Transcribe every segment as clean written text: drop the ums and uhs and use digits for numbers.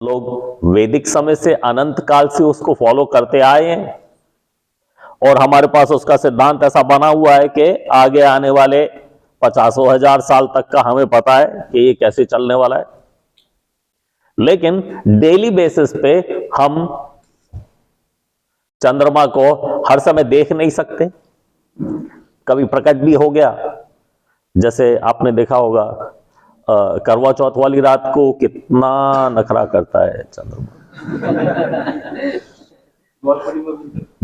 लोग वैदिक समय से अनंत काल से उसको फॉलो करते आए हैं और हमारे पास उसका सिद्धांत ऐसा बना हुआ है कि आगे आने वाले 50,000 साल तक का हमें पता है कि ये कैसे चलने वाला है। लेकिन डेली बेसिस पे हम चंद्रमा को हर समय देख नहीं सकते, कभी प्रकट भी हो गया। जैसे आपने देखा होगा करवा चौथ वाली रात को कितना नखरा करता है चंद्रमा।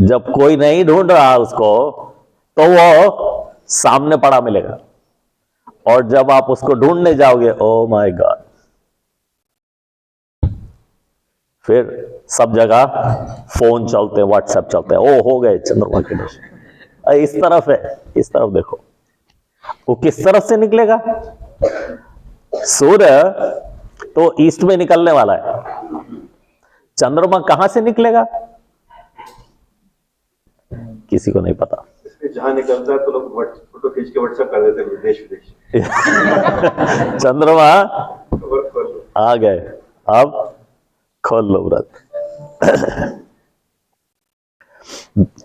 जब कोई नहीं ढूंढ रहा उसको तो वो सामने पड़ा मिलेगा, और जब आप उसको ढूंढने जाओगे, ओ माय गॉड, फिर सब जगह फोन चलते हैं, व्हाट्सएप चलते हैं, ओ हो गए चंद्रमा के दर्शन। इस तरफ है, इस तरफ देखो, वो किस तरफ से निकलेगा? सूर्य तो ईस्ट में निकलने वाला है, चंद्रमा कहां से निकलेगा किसी को नहीं पता। जहां निकलता है तो लोग फोटो खींच के व्हाट्सएप कर देते हैं देश विदेश। चंद्रमा आ गए, अब खोल लो व्रत।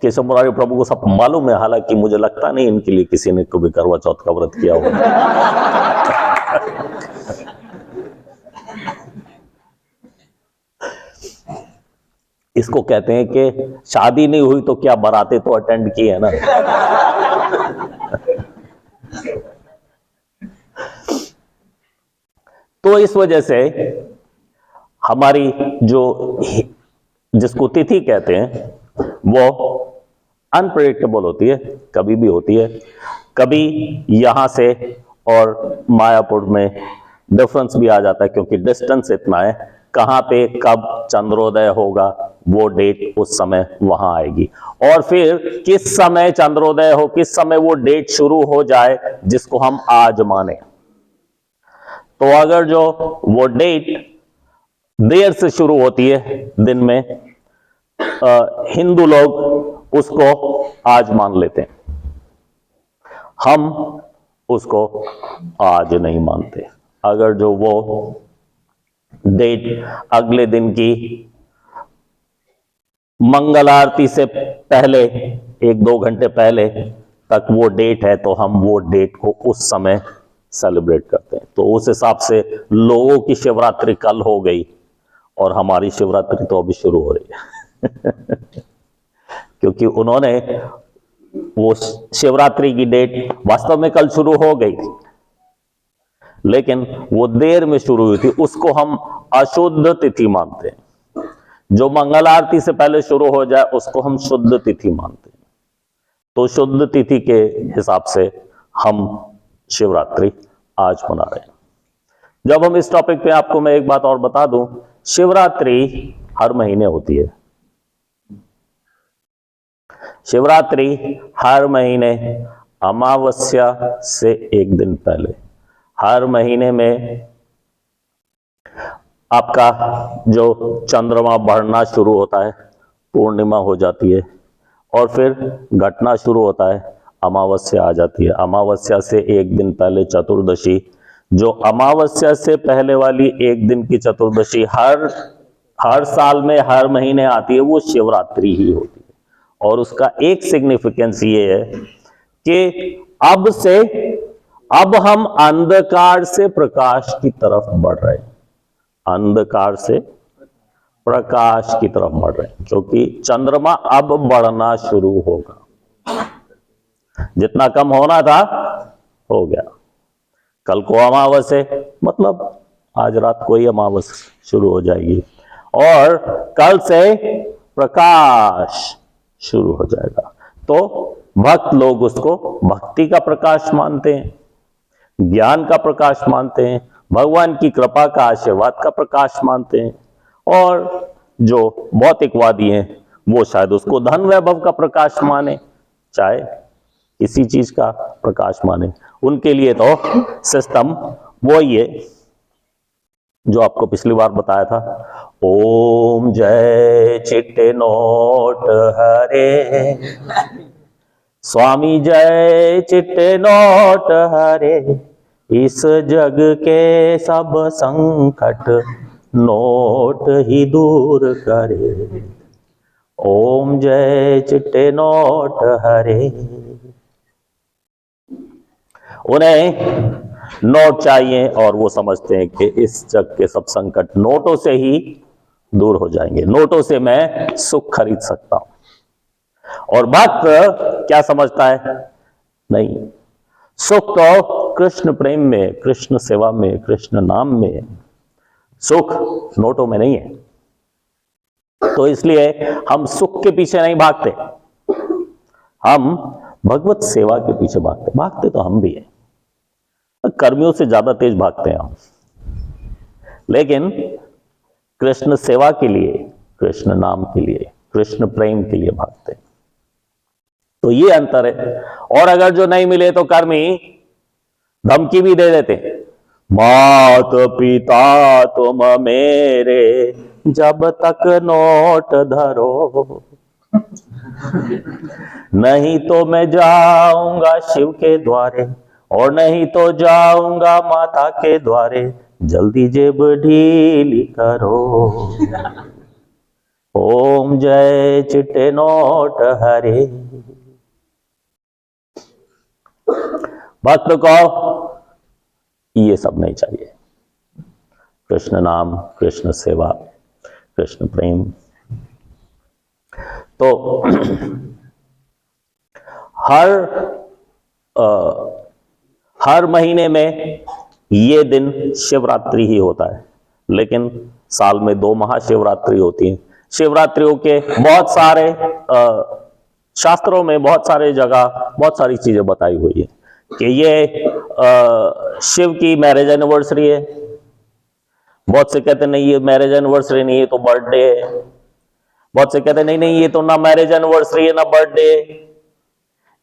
केशव मुरारी प्रभु को सब मालूम है, हालांकि मुझे लगता नहीं इनके लिए किसी ने कभी करवा चौथ का व्रत किया होगा। इसको कहते हैं कि शादी नहीं हुई तो क्या बारातें तो अटेंड की है ना। तो इस वजह से हमारी जो जिसको तिथि कहते हैं वो अनप्रेडिक्टेबल होती है, कभी भी होती है। कभी यहां से और मायापुर में डिफरेंस भी आ जाता है, क्योंकि डिस्टेंस इतना है, कहां पे कब चंद्रोदय होगा वो डेट उस समय वहां आएगी, और फिर किस समय चंद्रोदय हो, किस समय वो डेट शुरू हो जाए जिसको हम आज माने। तो अगर जो वो डेट देर से शुरू होती है दिन में, हिंदू लोग उसको आज मान लेते हैं, हम उसको आज नहीं मानते। अगर जो वो डेट अगले दिन की मंगल आरती से पहले 1-2 घंटे पहले तक वो डेट है, तो हम वो डेट को उस समय सेलिब्रेट करते हैं। तो उस हिसाब से लोगों की शिवरात्रि कल हो गई और हमारी शिवरात्रि तो अभी शुरू हो रही है। क्योंकि उन्होंने वो शिवरात्रि की डेट वास्तव में कल शुरू हो गई थी, लेकिन वो देर में शुरू हुई थी, उसको हम अशुद्ध तिथि मानते हैं। जो मंगल आरती से पहले शुरू हो जाए उसको हम शुद्ध तिथि मानते हैं। तो शुद्ध तिथि के हिसाब से हम शिवरात्रि आज मना रहे हैं। जब हम इस टॉपिक पे आपको मैं एक बात और बता दूं, शिवरात्रि हर महीने होती है। शिवरात्रि हर महीने अमावस्या से एक दिन पहले, हर महीने में आपका जो चंद्रमा बढ़ना शुरू होता है, पूर्णिमा हो जाती है, और फिर घटना शुरू होता है, अमावस्या आ जाती है। अमावस्या से एक दिन पहले चतुर्दशी, जो अमावस्या से पहले वाली एक दिन की चतुर्दशी हर साल में हर महीने आती है, वो शिवरात्रि ही होती है। और उसका एक सिग्निफिकेंस ये है कि अब हम अंधकार से प्रकाश की तरफ बढ़ रहे हैं, अंधकार से प्रकाश की तरफ बढ़ रहे हैं, क्योंकि चंद्रमा अब बढ़ना शुरू होगा। जितना कम होना था हो गया। कल को अमावस है, मतलब आज रात को ही अमावस शुरू हो जाएगी, और कल से प्रकाश शुरू हो जाएगा। तो भक्त लोग उसको भक्ति का प्रकाश मानते हैं, ज्ञान का प्रकाश मानते हैं, भगवान की कृपा का, आशीर्वाद का प्रकाश मानते हैं। और जो भौतिकवादी हैं वो शायद उसको धन वैभव का प्रकाश माने, चाहे किसी चीज का प्रकाश माने। उनके लिए तो सिस्टम वो ये जो आपको पिछली बार बताया था, ओम जय चिट्टे नोट हरे, स्वामी जय चिट्टे नोट हरे, इस जग के सब संकट नोट ही दूर करे। ओम जय चिट्टे नोट हरे। उन्हें नोट चाहिए और वो समझते हैं कि इस जग के सब संकट नोटों से ही दूर हो जाएंगे, नोटों से मैं सुख खरीद सकता हूं। और भक्त क्या समझता है? नहीं, सुख तो कृष्ण प्रेम में, कृष्ण सेवा में, कृष्ण नाम में, सुख नोटों में नहीं है। तो इसलिए हम सुख के पीछे नहीं भागते, हम भगवत सेवा के पीछे भागते। भागते तो हम भी हैं, कर्मियों से ज्यादा तेज भागते हैं हम, लेकिन कृष्ण सेवा के लिए, कृष्ण नाम के लिए, कृष्ण प्रेम के लिए भागते हैं। तो ये अंतर है। और अगर जो नहीं मिले तो कर्मी धमकी भी दे देते हैं, मात पिता तुम मेरे जब तक नोट धरो, नहीं तो मैं जाऊंगा शिव के द्वारे, और नहीं तो जाऊंगा माता के द्वारे, जल्दी जेब ढीली करो। ओम जय चिट्टे नोट हरे। भक्त को ये सब नहीं चाहिए, कृष्ण नाम, कृष्ण सेवा, कृष्ण प्रेम। तो हर महीने में ये दिन शिवरात्रि ही होता है, लेकिन साल में 2 महाशिवरात्रि होती है। शिवरात्रियों के बहुत सारे शास्त्रों में बहुत सारे जगह बहुत सारी चीजें बताई हुई है कि ये शिव की मैरिज एनिवर्सरी है। बहुत से कहते नहीं ये मैरिज एनिवर्सरी नहीं, ये तो बर्थडे है। बहुत से कहते नहीं नहीं ये तो ना मैरिज एनिवर्सरी है ना बर्थडे है,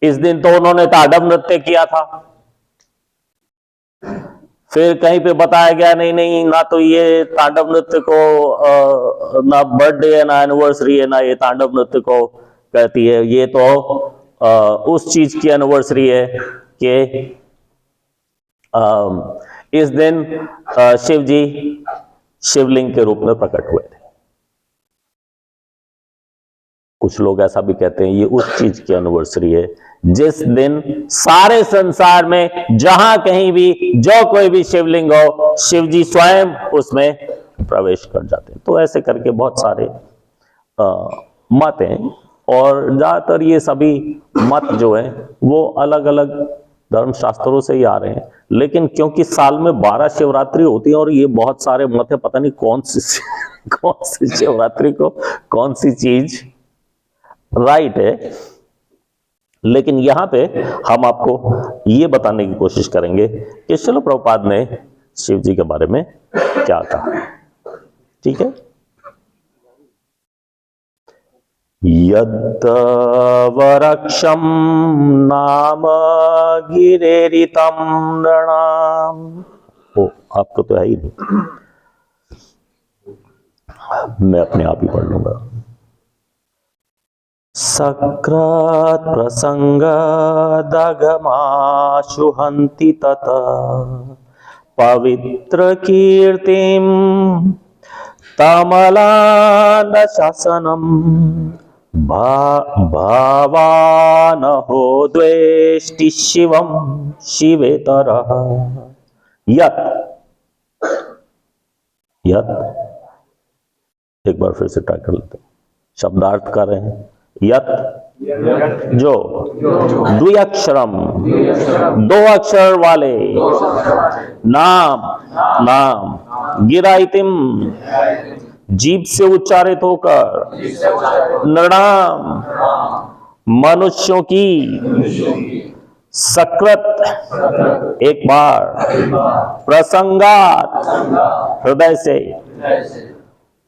इस दिन तो उन्होंने तांडव नृत्य किया था। फिर कहीं पे बताया गया नहीं नहीं ना तो ये तांडव नृत्य को ना बर्थडे है ना एनिवर्सरी है, ना ये तांडव नृत्य को कहती है, ये तो उस चीज की एनिवर्सरी है कि इस दिन शिव जी शिवलिंग के रूप में प्रकट हुए थे। कुछ लोग ऐसा भी कहते हैं ये उस चीज की एनिवर्सरी है जिस दिन सारे संसार में जहां कहीं भी जो कोई भी शिवलिंग हो, शिव जी स्वयं उसमें प्रवेश कर जाते हैं। तो ऐसे करके बहुत सारे मत हैं, और ज्यादातर ये सभी मत जो है वो अलग अलग धर्मशास्त्रों से ही आ रहे हैं। लेकिन क्योंकि साल में 12 शिवरात्रि होती है और ये बहुत सारे मत है, पता नहीं कौन सी शिवरात्रि को कौन सी चीज राइट है। लेकिन यहां पे हम आपको ये बताने की कोशिश करेंगे कि श्रील प्रभुपाद ने शिव जी के बारे में क्या कहा। ठीक है, यद् वरक्षम नाम गिरेरितम नृणाम। ओ आपको तो है ही नहीं, मैं अपने आप ही पढ़ लूंगा। सकृत प्रसंग दगमाशु हन्ति तत पवित्र कीर्तिम तमलान शासनम भावान हो द्वेष्टि शिवम शिवेतरः। यत् यत् एक बार फिर से ट्राई कर लेते हैं, शब्दार्थ कर रहे हैं। यत जो द्विअक्षरम 2 अक्षर वाले, नाम नाम गिराइतिम जीभ से उच्चारित होकर, नृणाम मनुष्यों की, सकृत एक बार, प्रसंगात हृदय से,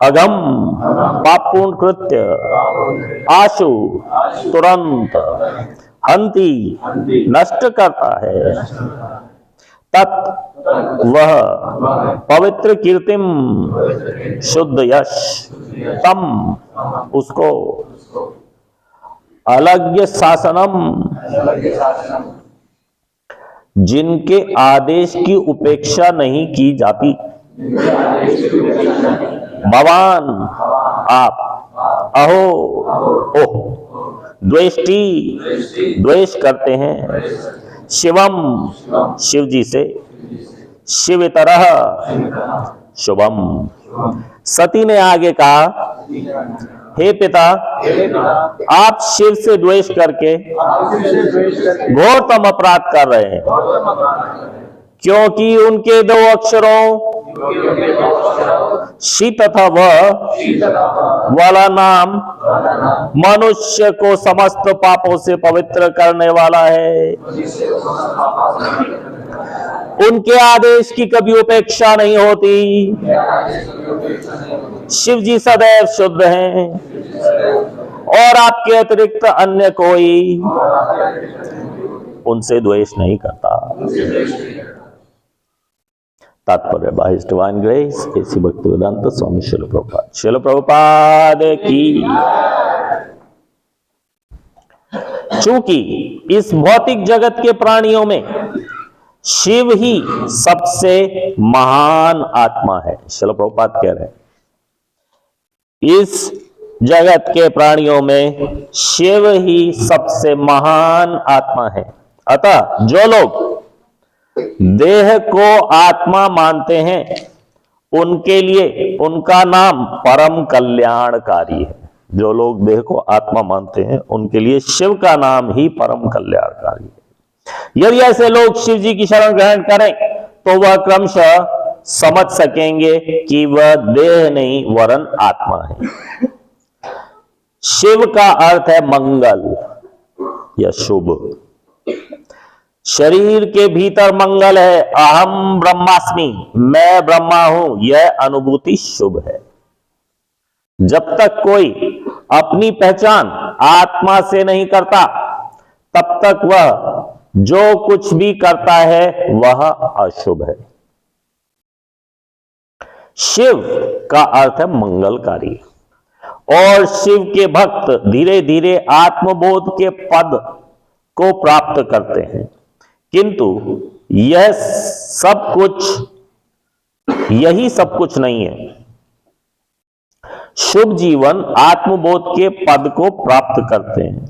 अगम पापपूर्ण कृत्य, आशु तुरंत, हंति नष्ट करता है, तत् वह पवित्र कीर्तिम शुद्ध यश, तम उसको, अलग्य शासनम जिनके आदेश की उपेक्षा नहीं की जाती, भवान आप, अहो ओह, द्वेष्टि द्वेष करते हैं, शिवम शिव जी से, शिवतरः शुभम। सती ने आगे कहा, हे पिता, आप शिव से द्वेष करके घोरतम अपराध कर रहे हैं, क्योंकि उनके दो अक्षरों शी तथा वह वाला नाम मनुष्य को समस्त पापों से पवित्र करने वाला है। उनके आदेश की कभी उपेक्षा नहीं होती। शिव जी सदैव शुद्ध हैं और आपके अतिरिक्त अन्य कोई उनसे द्वेष नहीं करता। तात्पर्य by his divine grace A C Bhaktivedanta Swami Shrila Prabhupada. शिल प्रभुपाद की। चूंकि इस भौतिक जगत के प्राणियों में शिव ही सबसे महान आत्मा है, शिल प्रभुपाद कह रहे हैं, इस जगत के प्राणियों में शिव ही सबसे महान आत्मा है। अतः जो लोग देह को आत्मा मानते हैं, उनके लिए उनका नाम परम कल्याणकारी है। जो लोग देह को आत्मा मानते हैं, उनके लिए शिव का नाम ही परम कल्याणकारी है। यदि ऐसे लोग शिव जी की शरण ग्रहण करें तो वह क्रमशः समझ सकेंगे कि वह देह नहीं वरन आत्मा है। शिव का अर्थ है मंगल या शुभ। शरीर के भीतर मंगल है, अहम ब्रह्मास्मि, मैं ब्रह्मा हूं, यह अनुभूति शुभ है। जब तक कोई अपनी पहचान आत्मा से नहीं करता, तब तक वह जो कुछ भी करता है वह अशुभ है। शिव का अर्थ है मंगलकारी, और शिव के भक्त धीरे धीरे आत्मबोध के पद को प्राप्त करते हैं। किंतु यही सब कुछ नहीं है। शुभ जीवन आत्मबोध के पद को प्राप्त करते हैं।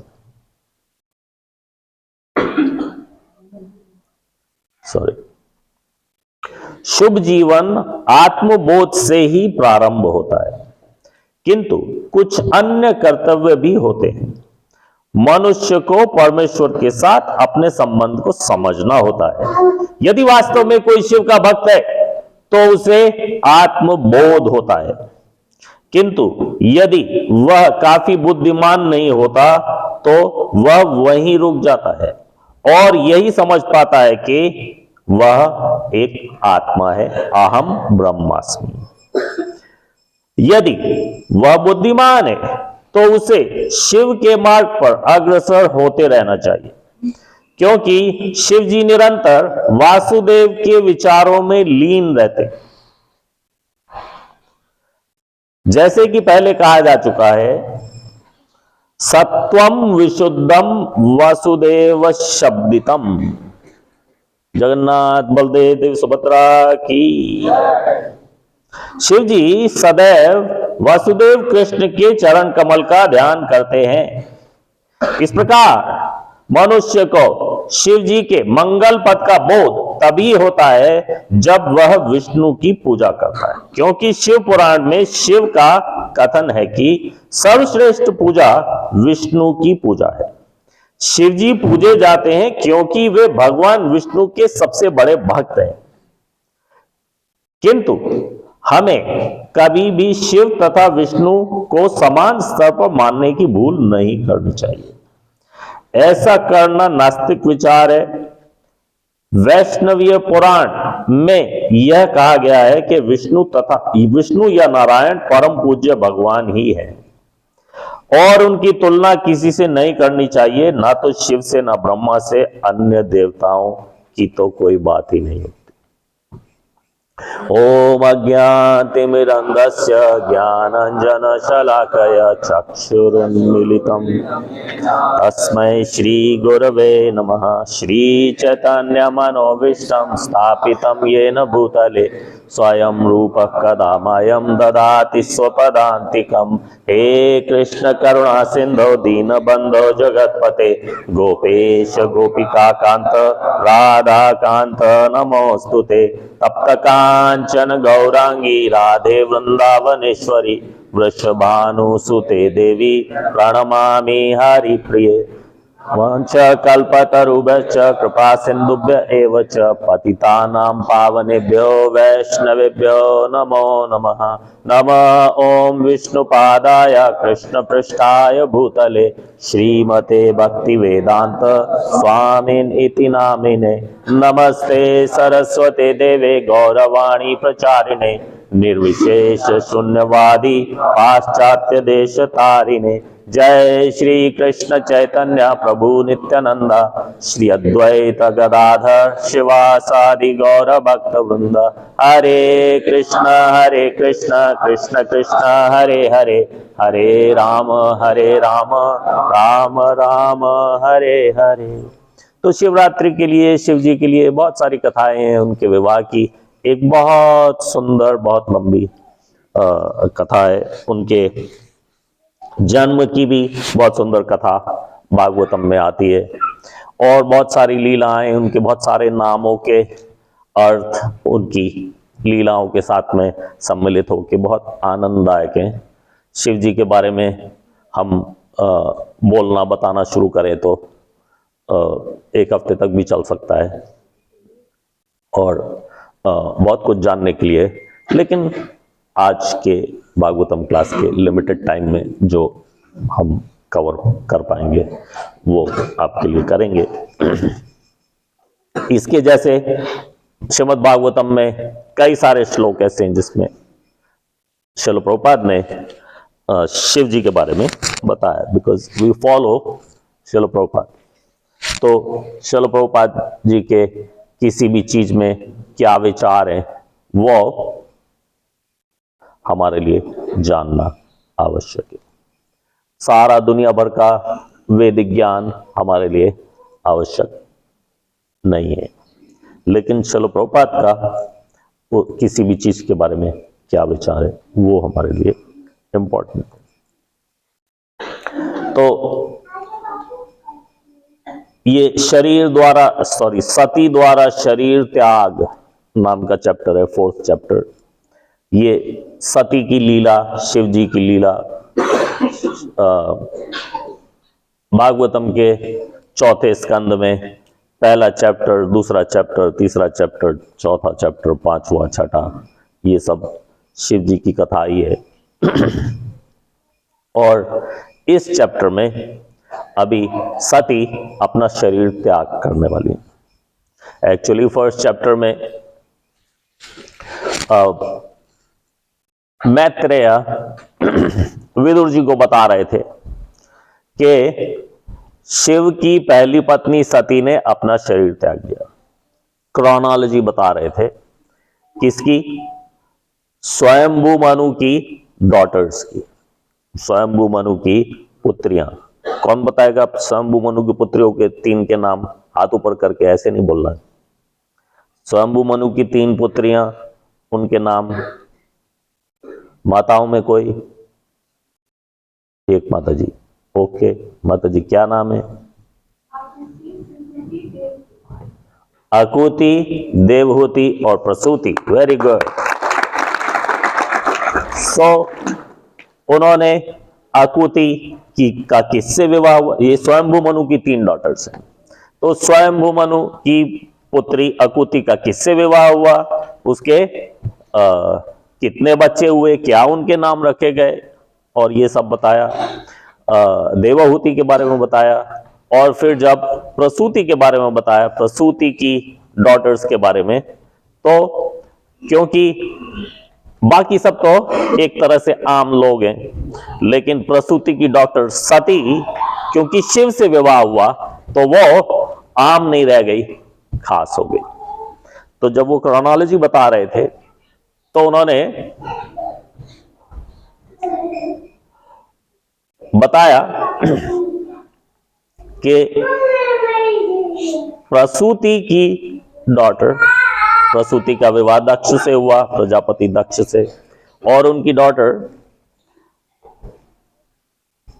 शुभ जीवन आत्मबोध से ही प्रारंभ होता है, किंतु कुछ अन्य कर्तव्य भी होते हैं। मनुष्य को परमेश्वर के साथ अपने संबंध को समझना होता है। यदि वास्तव में कोई शिव का भक्त है तो उसे आत्मबोध होता है, किंतु यदि वह काफी बुद्धिमान नहीं होता तो वह वहीं रुक जाता है और यही समझ पाता है कि वह एक आत्मा है, अहम ब्रह्मास्मि। यदि वह बुद्धिमान है तो उसे शिव के मार्ग पर अग्रसर होते रहना चाहिए, क्योंकि शिव जी निरंतर वासुदेव के विचारों में लीन रहते हैं। जैसे कि पहले कहा जा चुका है, सत्वम विशुद्धम वासुदेव शब्दितम। जगन्नाथ बलदेव देव सुभद्रा की। शिव जी सदैव वासुदेव कृष्ण के चरण कमल का ध्यान करते हैं। इस प्रकार मनुष्य को शिव जी के मंगल पद का बोध तभी होता है जब वह विष्णु की पूजा करता है, क्योंकि शिव पुराण में शिव का कथन है कि सर्वश्रेष्ठ पूजा विष्णु की पूजा है। शिव जी पूजे जाते हैं क्योंकि वे भगवान विष्णु के सबसे बड़े भक्त हैं। किंतु हमें कभी भी शिव तथा विष्णु को समान स्तर पर मानने की भूल नहीं करनी चाहिए। ऐसा करना नास्तिक विचार है। वैष्णवीय पुराण में यह कहा गया है कि विष्णु या नारायण परम पूज्य भगवान ही है और उनकी तुलना किसी से नहीं करनी चाहिए, ना तो शिव से, ना ब्रह्मा से, अन्य देवताओं की तो कोई बात ही नहीं होती। ओम अज्ञानतिमिरन्धस्य ज्ञानाञ्जनशलाकया चक्षुरुन्मीलितं तस्मै श्रीगुरवे नमः। श्रीचैतन्यमनोभीष्टं स्थापितं येन भूतले स्वयं रूपः कदा मह्यं ददाति स्वपदान्तिकम्। हे कृष्ण करुणा सिन्धो दीनबन्धो जगत्पते गोपेश गोपिकान्त राधाकान्त नमोऽस्तुते। तप्त कांचन गौरांगी राधे वृंदावनेश्वरी वृषभानुसुते देवी प्रणमामि हरिप्रिये। वंश कल्पतरुभ्यश्च कृपा सिन्धुभ्य एव च पतितानां पावनेभ्यो वैष्णवेभ्यो नमो नमः। नमः ओम विष्णुपादाय कृष्णपृष्ठाय भूतले श्रीमते भक्तिवेदांत स्वामिन् इति नामिने। नमस्ते सरस्वते देवे गौरवाणी प्रचारिणे निर्विशेष शून्यवादी पाश्चात्य देश तारिणे। जय श्री कृष्ण चैतन्य प्रभु नित्यानंद श्री अद्वैत गदाधर शिवासादि गौर भक्त वृंद। हरे कृष्ण कृष्ण कृष्ण हरे हरे हरे राम राम राम हरे हरे। तो शिवरात्रि के लिए शिव जी के लिए बहुत सारी कथाएं हैं। उनके विवाह की एक बहुत सुंदर बहुत लंबी कथा है। उनके जन्म की भी बहुत सुंदर कथा भागवतम में आती है और बहुत सारी लीलाएं, उनके बहुत सारे नामों के अर्थ उनकी लीलाओं के साथ में सम्मिलित होकर बहुत आनंददायक हैं। शिव जी के बारे में हम बोलना बताना शुरू करें तो एक हफ्ते तक भी चल सकता है और बहुत कुछ जानने के लिए, लेकिन आज के भागवतम क्लास के लिमिटेड टाइम में जो हम कवर कर पाएंगे वो आपके लिए करेंगे। इसके जैसे श्रीमद् भागवतम में कई सारे श्लोक ऐसे हैं जिसमें श्रील प्रभुपाद ने शिव जी के बारे में बताया, because we follow Srila Prabhupada. तो श्रील प्रभुपाद जी के किसी भी चीज में क्या विचार है वो हमारे लिए जानना आवश्यक है। सारा दुनिया भर का वैदिक ज्ञान हमारे लिए आवश्यक नहीं है, लेकिन श्रील प्रभुपाद का वो किसी भी चीज के बारे में क्या विचार है वो हमारे लिए इंपॉर्टेंट है। तो ये शरीर द्वारा सती द्वारा शरीर त्याग नाम का चैप्टर है, 4th चैप्टर। ये सती की लीला, शिव जी की लीला भागवतम के 4थे स्कंद में पहला चैप्टर, दूसरा चैप्टर, तीसरा चैप्टर, चौथा चैप्टर, 5वां, 6ठा, ये सब शिव जी की कथा ही है। और इस चैप्टर में अभी सती अपना शरीर त्याग करने वाली है। एक्चुअली 1st चैप्टर में मैत्रेय विदुर जी को बता रहे थे कि शिव की पहली पत्नी सती ने अपना शरीर त्याग दिया। क्रोनोलॉजी बता रहे थे किसकी? स्वयंभू मनु की डॉटर्स की, स्वयंभू मनु की पुत्रियां। कौन बताएगा स्वयंभू मनु की पुत्रियों के 3 के नाम? हाथ ऊपर करके, ऐसे नहीं बोलना है। स्वयंभू मनु की 3 पुत्रियां, उनके नाम माताओं में कोई? एक माता जी। ओके माता जी, क्या नाम है? आकुति, देवहूति और प्रसूति। Very good. सो उन्होंने आकुति का किससे विवाह हुआ? ये स्वयंभू मनु की 3 डॉटर्स हैं। तो स्वयंभू मनु की पुत्री आकुति का किससे विवाह हुआ? उसके कितने बच्चे हुए, क्या उनके नाम रखे गए, और ये सब बताया। देवहूति के बारे में बताया, और फिर जब प्रसूति के बारे में बताया, प्रसूति की डॉटर्स के बारे में, तो क्योंकि बाकी सब तो एक तरह से आम लोग हैं, लेकिन प्रसूति की डॉटर सती क्योंकि शिव से विवाह हुआ तो वो आम नहीं रह गई, खास हो गई। तो जब वो क्रोनोलॉजी बता रहे थे तो उन्होंने बताया कि प्रसूति की डॉटर, प्रसूति का विवाह दक्ष से हुआ, प्रजापति दक्ष से, और उनकी डॉटर,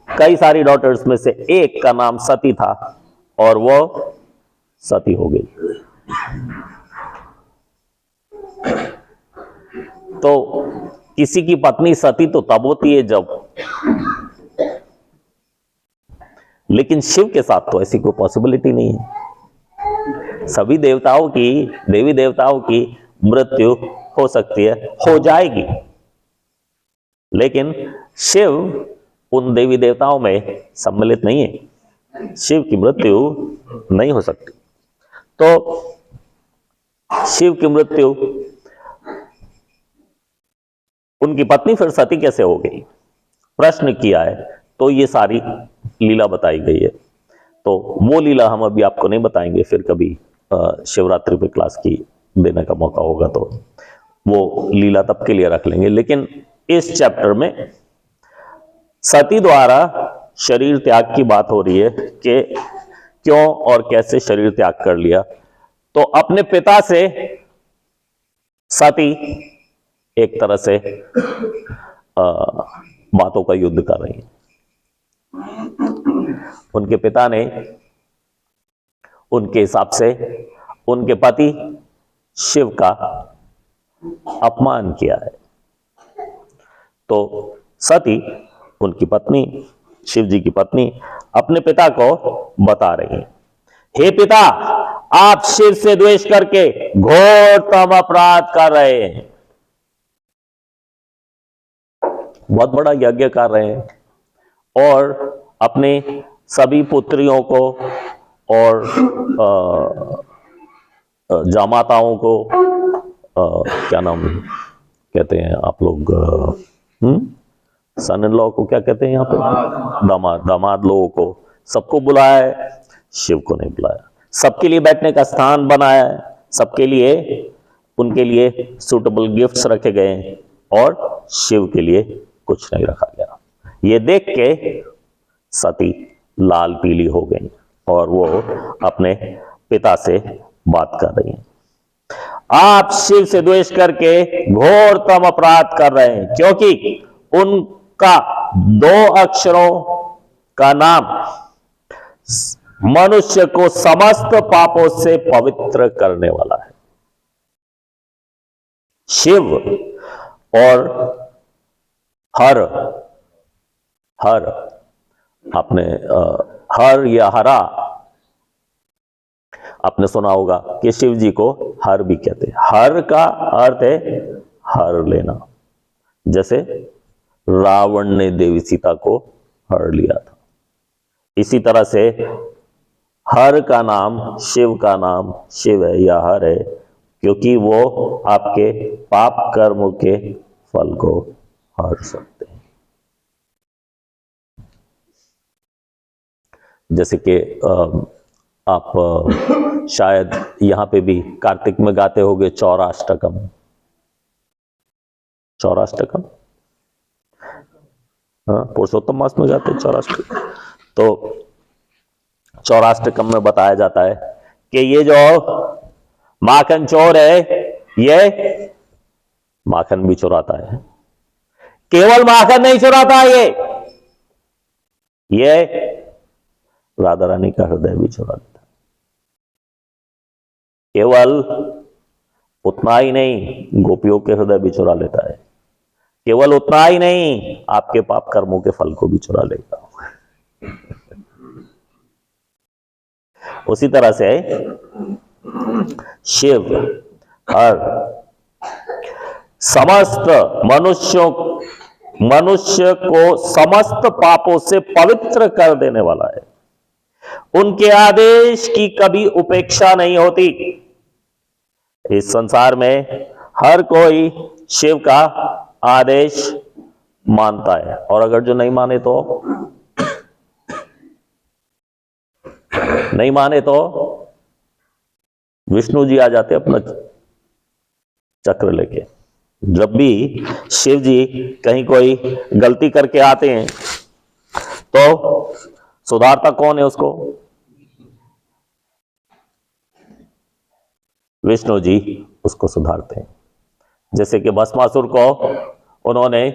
कई सारी डॉटर्स में से एक का नाम सती था और वो सती हो गई। तो किसी की पत्नी सती तो तब होती है जब, लेकिन शिव के साथ तो ऐसी कोई पॉसिबिलिटी नहीं है। सभी देवताओं की, देवी देवताओं की मृत्यु हो सकती है, हो जाएगी, लेकिन शिव उन देवी देवताओं में सम्मिलित नहीं है। शिव की मृत्यु नहीं हो सकती। तो शिव की मृत्यु, उनकी पत्नी फिर सती कैसे हो गई, प्रश्न किया है, तो ये सारी लीला बताई गई है। तो वो लीला हम अभी आपको नहीं बताएंगे, फिर कभी शिवरात्रि पे क्लास की देने का मौका होगा तो वो लीला तब के लिए रख लेंगे। लेकिन इस चैप्टर में सती द्वारा शरीर त्याग की बात हो रही है कि क्यों और कैसे शरीर त्याग कर लिया। तो अपने पिता से सती एक तरह से बातों का युद्ध कर रही है। उनके पिता ने उनके हिसाब से उनके पति शिव का अपमान किया है। तो सती, उनकी पत्नी, शिव जी की पत्नी, अपने पिता को बता रही है, हे पिता, आप शिव से द्वेष करके घोरतम अपराध कर रहे हैं, बहुत बड़ा यज्ञ कर रहे हैं और अपने सभी पुत्रियों को और जामाताओं को, क्या नाम कहते हैं आप लोग, सन इन लॉ को क्या कहते हैं यहाँ पे, दामाद, दामाद लोगों को, सबको बुलाया है, शिव को नहीं बुलाया। सबके लिए बैठने का स्थान बनाया है, सबके लिए, उनके लिए सूटेबल गिफ्ट्स रखे गए हैं और शिव के लिए कुछ नहीं रखा गया। ये देख के सती लाल पीली हो गई और वो अपने पिता से बात कर रही हैं, आप शिव से द्वेष करके घोरतम अपराध कर रहे हैं, क्योंकि उनका 2 अक्षरों का नाम मनुष्य को समस्त पापों से पवित्र करने वाला है। शिव और हर, हर आपने हर या हरा आपने सुना होगा कि शिव जी को हर भी कहते हैं। हर का अर्थ है हर लेना, जैसे रावण ने देवी सीता को हर लिया था। इसी तरह से हर का नाम, शिव का नाम शिव है या हर है, क्योंकि वो आपके पाप कर्मों के फल को हर सकते हैं। जैसे कि आप शायद यहां पे भी कार्तिक में गाते होंगे चौराष्टकम, चौराष्टकम, हाँ, पुरुषोत्तम मास में गाते हैं चौराष्टकम। तो चौराष्टकम में बताया जाता है कि ये जो माखन चोर है, ये माखन भी चुराता है, केवल माखन नहीं चुराता, ये राधा रानी का हृदय भी चुरा लेता है। केवल उतना ही नहीं, गोपियों के हृदय भी चुरा लेता है। केवल उतना ही नहीं, आपके पाप कर्मों के फल को भी चुरा लेगा। उसी तरह से शिव हर समस्त मनुष्य को समस्त पापों से पवित्र कर देने वाला है। उनके आदेश की कभी उपेक्षा नहीं होती। इस संसार में हर कोई शिव का आदेश मानता है, और अगर जो नहीं माने तो विष्णु जी आ जाते अपना चक्र लेके, जब भी शिव जी कहीं कोई गलती करके आते हैं तो सुधारता कौन है उसको? विष्णु जी उसको सुधारते हैं। जैसे कि भस्मासुर को उन्होंने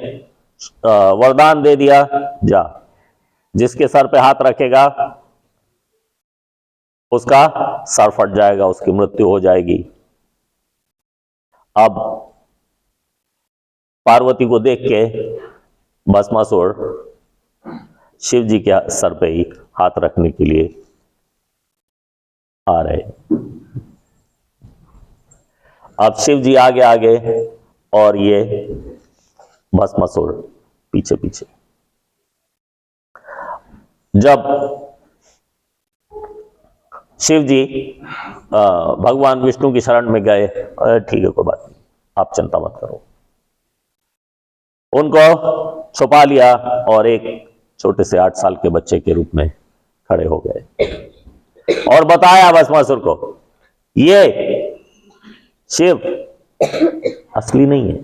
वरदान दे दिया, जा जिसके सर पे हाथ रखेगा उसका सर फट जाएगा, उसकी मृत्यु हो जाएगी। अब पार्वती को देख के भस्मासुर शिव जी के सर पे ही हाथ रखने के लिए आ रहे। अब शिव जी आगे आगे और ये भस्मासुर पीछे पीछे। जब शिव जी भगवान विष्णु की शरण में गए, ठीक है कोई बात नहीं, आप चिंता मत करो, उनको छुपा लिया और एक छोटे से 8 साल के बच्चे के रूप में खड़े हो गए और बताया भस्मासुर को ये शिव असली नहीं है,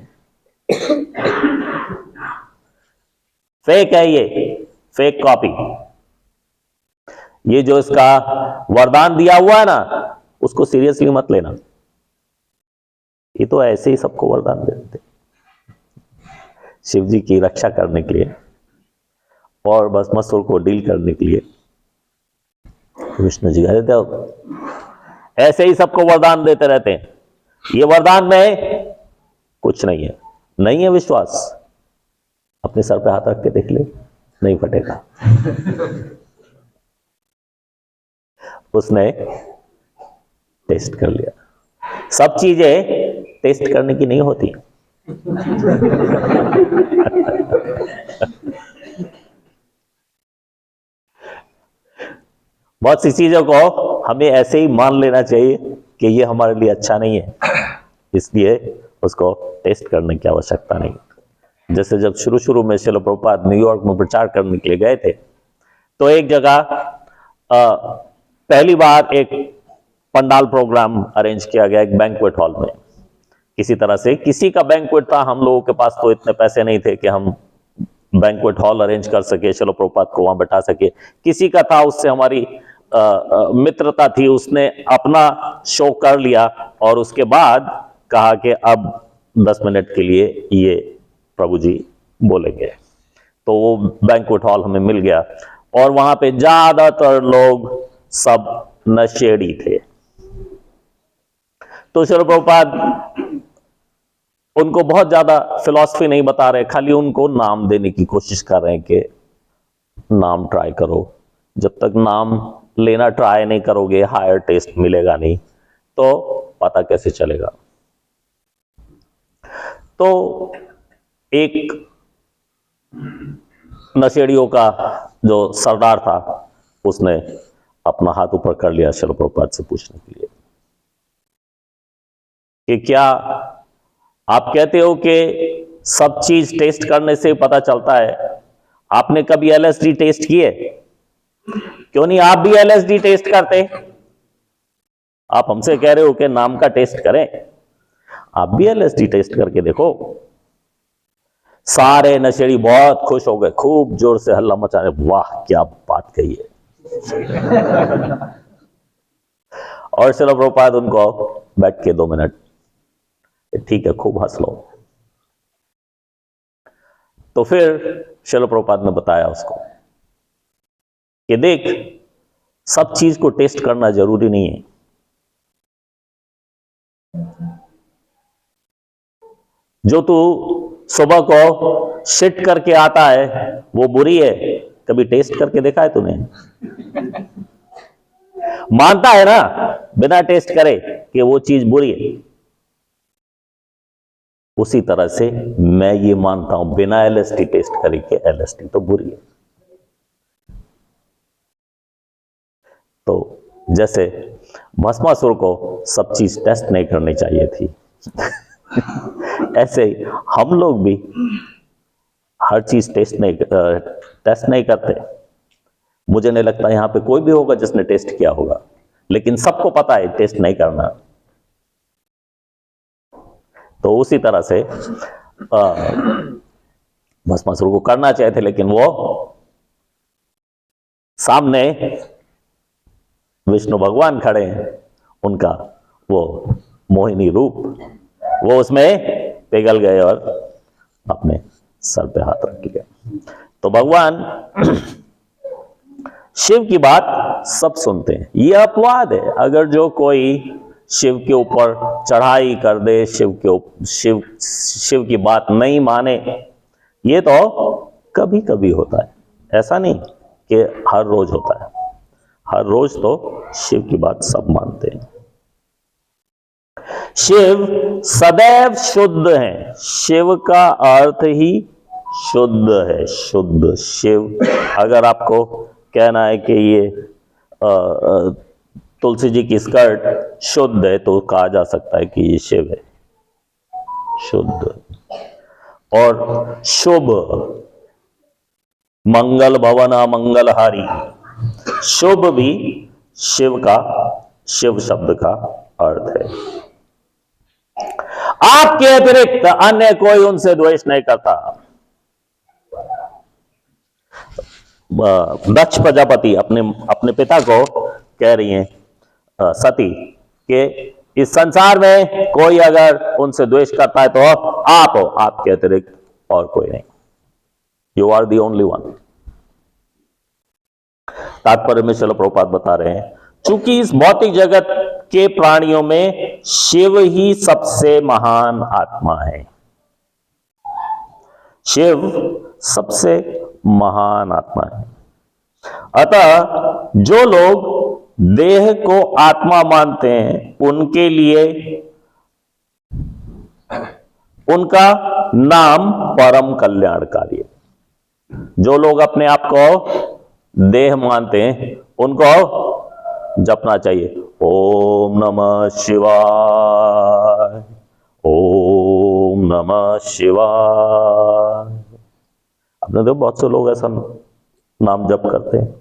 फेक है, ये फेक कॉपी। ये जो इसका वरदान दिया हुआ है ना, उसको सीरियसली मत लेना, ये तो ऐसे ही सबको वरदान दे देते शिव जी की रक्षा करने के लिए और भस्मासुर को डील करने के लिए। विष्णु जी कहते थे ऐसे ही सबको वरदान देते रहते हैं, ये वरदान में कुछ नहीं है, नहीं है विश्वास, अपने सर पे हाथ रख के देख ले, नहीं फटेगा। उसने टेस्ट कर लिया। सब चीजें टेस्ट करने की नहीं होती। बहुत सी चीजों को हमें ऐसे ही मान लेना चाहिए कि ये हमारे लिए अच्छा नहीं है, इसलिए उसको टेस्ट करने की आवश्यकता नहीं। जैसे जब शुरू शुरू में श्रील प्रभुपाद न्यूयॉर्क में प्रचार करने के लिए गए थे, तो एक जगह पहली बार एक पंडाल प्रोग्राम अरेंज किया गया एक बैंक्वेट हॉल में। किसी तरह से किसी का बैंक्वेट था, हम लोगों के पास तो इतने पैसे नहीं थे कि हम बैंक्वेट हॉल अरेंज कर सके, श्रील प्रभुपाद को वहां बैठा सके। किसी का था, उससे हमारी मित्रता थी, उसने अपना शो कर लिया और उसके बाद कहा कि अब 10 मिनट के लिए ये प्रभु जी बोलेंगे। तो वो बैंक्वेट हॉल हमें मिल गया और वहां पे ज्यादातर लोग सब नशेड़ी थे। तो श्रील प्रभुपाद उनको बहुत ज्यादा फिलॉसफी नहीं बता रहे, खाली उनको नाम देने की कोशिश कर रहे हैं कि नाम ट्राई करो। जब तक नाम लेना ट्राई नहीं करोगे, हायर टेस्ट मिलेगा नहीं, तो पता कैसे चलेगा। तो एक नशेड़ियों का जो सरदार था, उसने अपना हाथ ऊपर कर लिया श्रील प्रभुपाद से पूछने के लिए कि क्या आप कहते हो कि सब चीज टेस्ट करने से पता चलता है, आपने कभी एलएसडी टेस्ट किए? क्यों नहीं आप भी एलएसडी टेस्ट करते? आप हमसे कह रहे हो कि नाम का टेस्ट करें, आप भी एलएसडी टेस्ट करके देखो। सारे नशेड़ी बहुत खुश हो गए, खूब जोर से हल्ला मचाने, वाह क्या बात कही है। और श्रील प्रभुपाद उनको बैठ के 2 मिनट, ठीक है खूब हंस लो। तो फिर श्रील प्रभुपाद ने बताया उसको कि देख, सब चीज को टेस्ट करना जरूरी नहीं है। जो तू सुबह को शिट करके आता है वो बुरी है, कभी टेस्ट करके देखा है तूने? मानता है ना बिना टेस्ट करे कि वो चीज बुरी है। उसी तरह से मैं ये मानता हूं बिना एलएसडी टेस्ट करे कि एलएसडी तो बुरी है। तो जैसे भस्मासुर को सब चीज टेस्ट नहीं करनी चाहिए थी, ऐसे ही हम लोग भी हर चीज टेस्ट नहीं करते। मुझे नहीं लगता यहां पे कोई भी होगा जिसने टेस्ट किया होगा, लेकिन सबको पता है टेस्ट नहीं करना। तो उसी तरह से भस्मासुर को करना चाहिए थे, लेकिन वो सामने विष्णु भगवान खड़े हैं, उनका वो मोहिनी रूप, वो उसमें पिघल गए और अपने सर पे हाथ रख लिया। तो भगवान शिव की बात सब सुनते हैं। ये अपवाद है, अगर जो कोई शिव के ऊपर चढ़ाई कर दे, शिव की बात नहीं माने, ये तो कभी कभी होता है, ऐसा नहीं कि हर रोज होता है। हर रोज तो शिव की बात सब मानते हैं। शिव सदैव शुद्ध है। शिव का अर्थ ही शुद्ध है, शुद्ध। शिव, अगर आपको कहना है कि ये तुलसी जी की स्कर्ट शुद्ध है, तो कहा जा सकता है कि ये शिव है, शुद्ध। और शुभ, मंगल भवन मंगलहारी, शुभ भी शिव का, शिव शब्द का अर्थ है। आपके अतिरिक्त अन्य कोई उनसे द्वेष नहीं करता। दक्ष प्रजापति अपने पिता को कह रही हैं सती कि इस संसार में कोई अगर उनसे द्वेष करता है तो आप हो, आपके अतिरिक्त और कोई नहीं। You are the only one. तात्पर्य में श्रील प्रभुपाद बता रहे हैं, चूंकि इस भौतिक जगत के प्राणियों में शिव ही सबसे महान आत्मा है। शिव सबसे महान आत्मा है। अतः जो लोग देह को आत्मा मानते हैं, उनके लिए उनका नाम परम कल्याणकारी है। जो लोग अपने आप को देह मानते हैं, उनको जपना चाहिए ओम नमः शिवाय, ओम नमः शिवाय। आपने देखो बहुत से लोग ऐसा नाम जप करते हैं,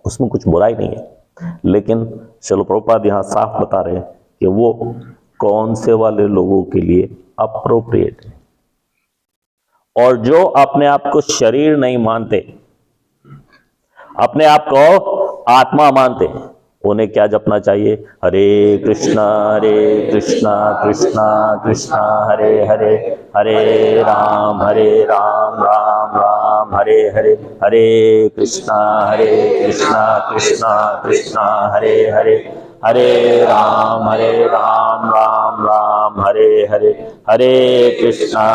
उसमें कुछ बुराई नहीं है, लेकिन श्रील प्रभुपाद यहां साफ बता रहे हैं कि वो कौन से वाले लोगों के लिए अप्रोप्रिएट है। और जो अपने आप को शरीर नहीं मानते, अपने आप को आत्मा मानते हैं, उन्हें क्या जपना चाहिए? हरे कृष्णा कृष्णा कृष्णा हरे हरे, हरे राम राम राम हरे हरे, हरे कृष्णा कृष्णा कृष्णा हरे हरे, हरे राम राम राम हरे हरे, हरे कृष्णा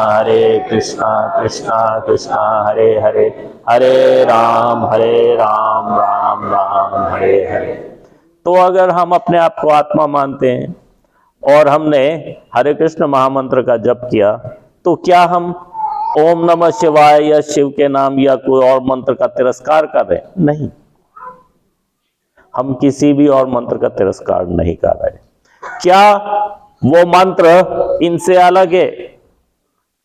कृष्णा कृष्णा हरे हरे, हरे राम राम राम हरे हरे। तो अगर हम अपने आप को आत्मा मानते हैं और हमने हरे कृष्ण महामंत्र का जप किया, तो क्या हम ओम नमः शिवाय या शिव के नाम या कोई और मंत्र का तिरस्कार कर रहे हैं? नहीं, हम किसी भी और मंत्र का तिरस्कार नहीं कर रहे। क्या वो मंत्र इनसे अलग है?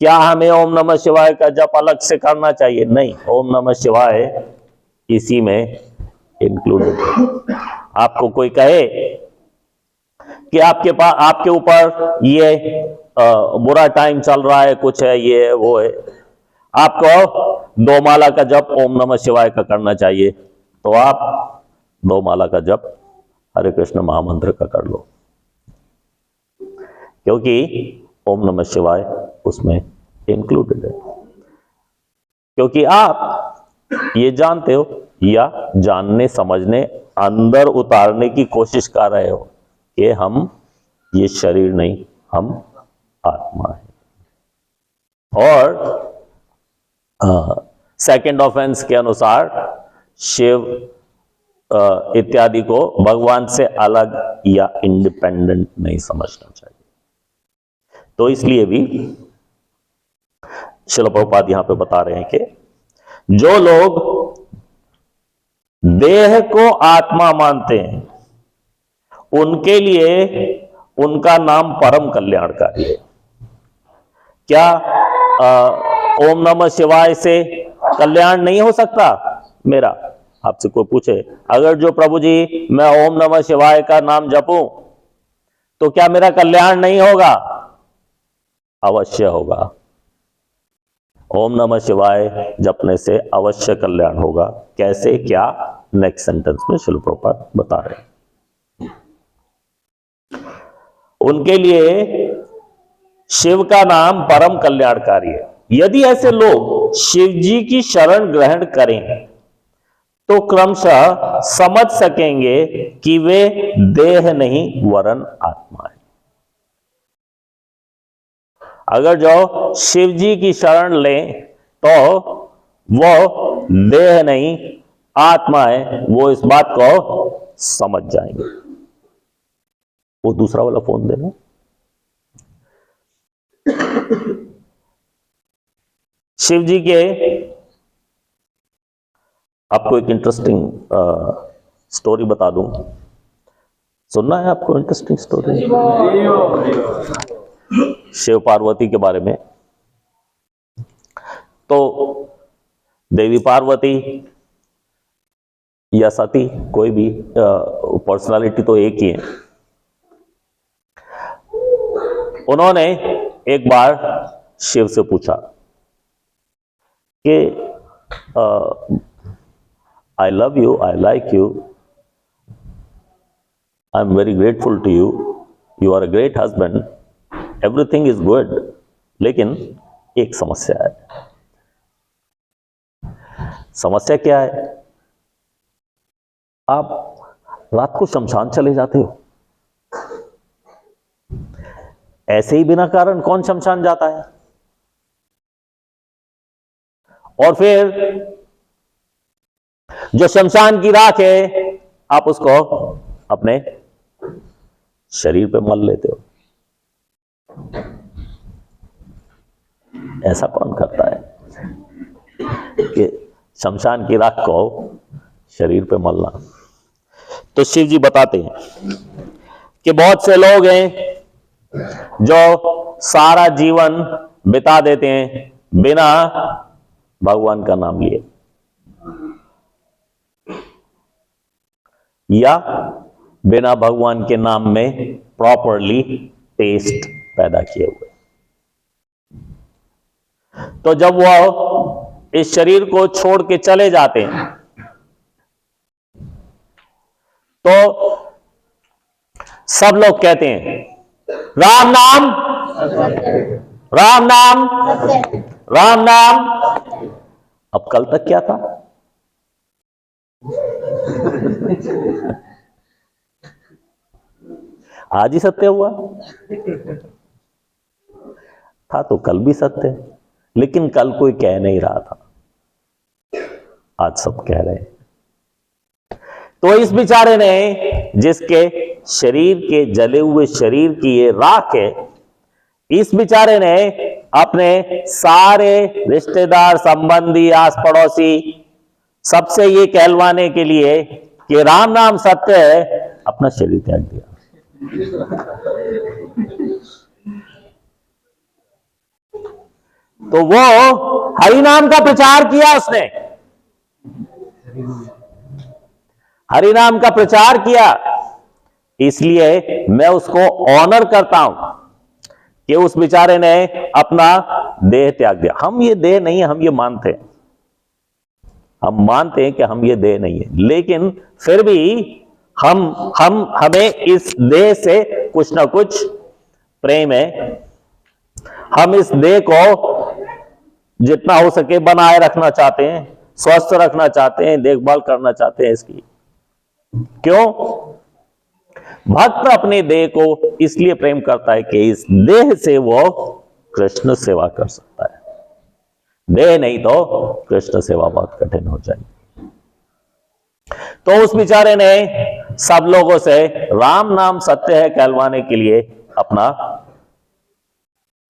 क्या हमें ओम नमः शिवाय का जप अलग से करना चाहिए? नहीं, ओम नमः शिवाय इसी में इंक्लूडेड है। आपको कोई कहे कि आपके ऊपर ये बुरा टाइम चल रहा है, कुछ है, ये है, वो है, आपको 2 माला का जप ओम नमः शिवाय का करना चाहिए, तो आप 2 माला का जप हरे कृष्ण महामंत्र का कर लो, क्योंकि ओम नमः शिवाय उसमें इंक्लूडेड है। क्योंकि आप ये जानते हो या जानने समझने अंदर उतारने की कोशिश कर रहे हो कि हम ये शरीर नहीं, हम आत्मा है। और सेकंड ऑफेंस के अनुसार शिव इत्यादि को भगवान से अलग या इंडिपेंडेंट नहीं समझना चाहिए। तो इसलिए भी श्रील प्रभुपाद यहां पे बता रहे हैं कि जो लोग देह को आत्मा मानते हैं, उनके लिए उनका नाम परम कल्याणकारी है। क्या ओम नमः शिवाय से कल्याण नहीं हो सकता मेरा? आपसे कोई पूछे, अगर जो प्रभु जी मैं ओम नमः शिवाय का नाम जपूं तो क्या मेरा कल्याण नहीं होगा? अवश्य होगा। ओम नमः शिवाय जपने से अवश्य कल्याण होगा। कैसे, क्या, नेक्स्ट सेंटेंस में श्रील प्रभुपाद बता रहे हैं। उनके लिए शिव का नाम परम कल्याणकारी है। यदि ऐसे लोग शिव जी की शरण ग्रहण करें तो क्रमशः समझ सकेंगे कि वे देह नहीं वरन आत्मा है। अगर जो शिव जी की शरण लें तो वो देह नहीं आत्मा है, वो इस बात को समझ जाएंगे। वो दूसरा वाला फोन देना। शिव जी के, आपको एक इंटरेस्टिंग स्टोरी बता दूं। सुनना है आपको इंटरेस्टिंग स्टोरी शिव पार्वती के बारे में? तो देवी पार्वती या सती, कोई भी पर्सनालिटी तो एक ही है। उन्होंने एक बार शिव से पूछा कि I love you, I like you, I am very grateful to you, you are a great husband, everything is good, लेकिन एक समस्या है। समस्या क्या है? आप रात को शमशान चले जाते हो। ऐसे ही बिना कारण कौन शमशान जाता है? और फिर जो शमशान की राख है आप उसको अपने शरीर पे मल लेते हो। ऐसा कौन करता है कि शमशान की राख को शरीर पे मलना? तो शिव जी बताते हैं कि बहुत से लोग हैं जो सारा जीवन बिता देते हैं बिना भगवान का नाम लिए या बिना भगवान के नाम में प्रॉपरली टेस्ट पैदा किए हुए। तो जब वो इस शरीर को छोड़ के चले जाते हैं तो सब लोग कहते हैं राम नाम, राम नाम, राम नाम। अब कल तक क्या था? आज ही सत्य हुआ था तो कल भी सत्य है, लेकिन कल कोई कह नहीं रहा था, आज सब कह रहे हैं। तो इस बेचारे ने, जिसके शरीर के जले हुए शरीर की ये राख है, इस बेचारे ने अपने सारे रिश्तेदार, संबंधी, आस पड़ोसी सबसे ये कहलवाने के लिए कि राम नाम सत्य है, अपना शरीर त्याग दिया। तो वो हरि नाम का प्रचार किया, उसने हरि नाम का प्रचार किया। इसलिए मैं उसको ऑनर करता हूं कि उस बेचारे ने अपना देह त्याग दिया। हम ये देह नहीं है, हम ये मानते हैं, हम मानते हैं कि हम ये देह नहीं है, लेकिन फिर भी हमें इस देह से कुछ ना कुछ प्रेम है। हम इस देह को जितना हो सके बनाए रखना चाहते हैं, स्वस्थ रखना चाहते हैं, देखभाल करना चाहते हैं इसकी। क्यों? भक्त अपने देह को इसलिए प्रेम करता है कि इस देह से वो कृष्ण सेवा कर सकता है। देह नहीं तो कृष्ण सेवा बहुत कठिन हो जाएगी। तो उस बेचारे ने सब लोगों से राम नाम सत्य है कहलवाने के लिए अपना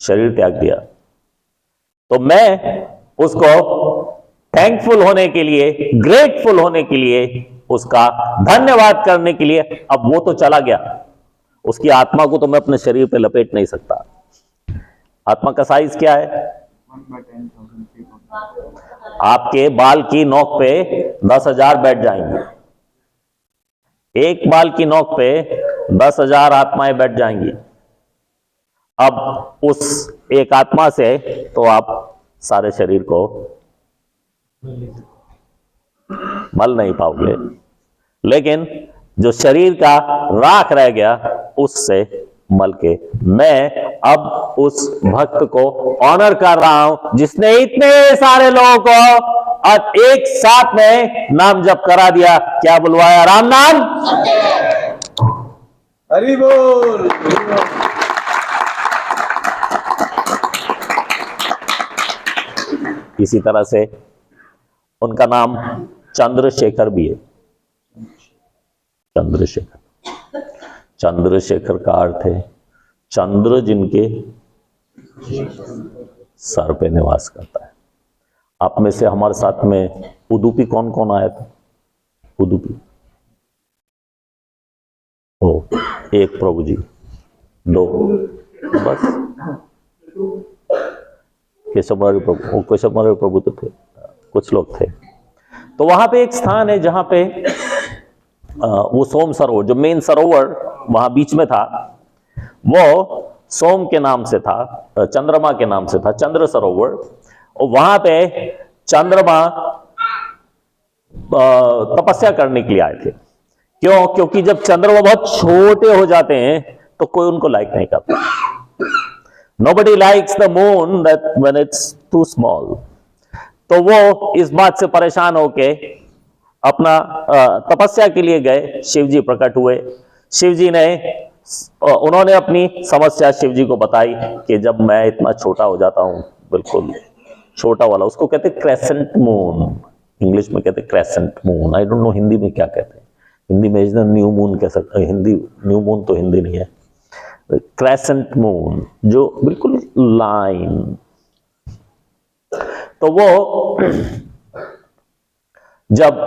शरीर त्याग दिया। तो मैं उसको थैंकफुल होने के लिए, ग्रेटफुल होने के लिए, उसका धन्यवाद करने के लिए, अब वो तो चला गया, उसकी आत्मा को तो मैं अपने शरीर पे लपेट नहीं सकता। आत्मा का साइज क्या है? आपके बाल की नोक पे 10,000 बैठ जाएंगे, एक बाल की नोक पे 10,000 आत्माएं बैठ जाएंगी। अब उस एक आत्मा से तो आप सारे शरीर को मल नहीं पाओगे, लेकिन जो शरीर का राख रह गया उससे मल के मैं अब उस भक्त को ऑनर कर रहा हूं जिसने इतने सारे लोगों को आज एक साथ में नाम जप करा दिया। क्या बुलवाया? राम नाम। हरि बोल। इसी तरह से उनका नाम चंद्रशेखर भी है। चंद्रशेखर, चंद्रशेखर का अर्थ है चंद्र जिनके सर पे निवास करता है। आप में से हमारे साथ में उदुपी कौन कौन आया था? उदुपी ओ एक प्रभु जी, दो बस। केशव प्रभु, केशव प्रभु तो थे, कुछ लोग थे। तो वहां पे एक स्थान है जहां पे वो सोम सरोवर, जो मेन सरोवर वहां बीच में था, वो सोम के नाम से था, चंद्रमा के नाम से था, चंद्र सरोवर। और वहां पे चंद्रमा तपस्या करने के लिए आए थे। क्यों? क्योंकि जब चंद्रमा बहुत छोटे हो जाते हैं तो कोई उनको लाइक नहीं करता। Nobody likes the moon that when it's too small. तो वो इस बात से परेशान होके अपना तपस्या के लिए गए। शिव जी प्रकट हुए। शिव जी ने उन्होंने अपनी समस्या शिव जी को बताई कि जब मैं इतना छोटा हो जाता हूं, बिल्कुल छोटा वाला, उसको कहते क्रेसेंट मून, इंग्लिश में कहते crescent moon. I don't know Hindi में क्या कहते हैं। हिंदी में इधर न्यू मून कह सकते, हिंदी न्यू मून तो हिंदी नहीं है, क्रेसेंट मून जो बिल्कुल लाइन। तो वो जब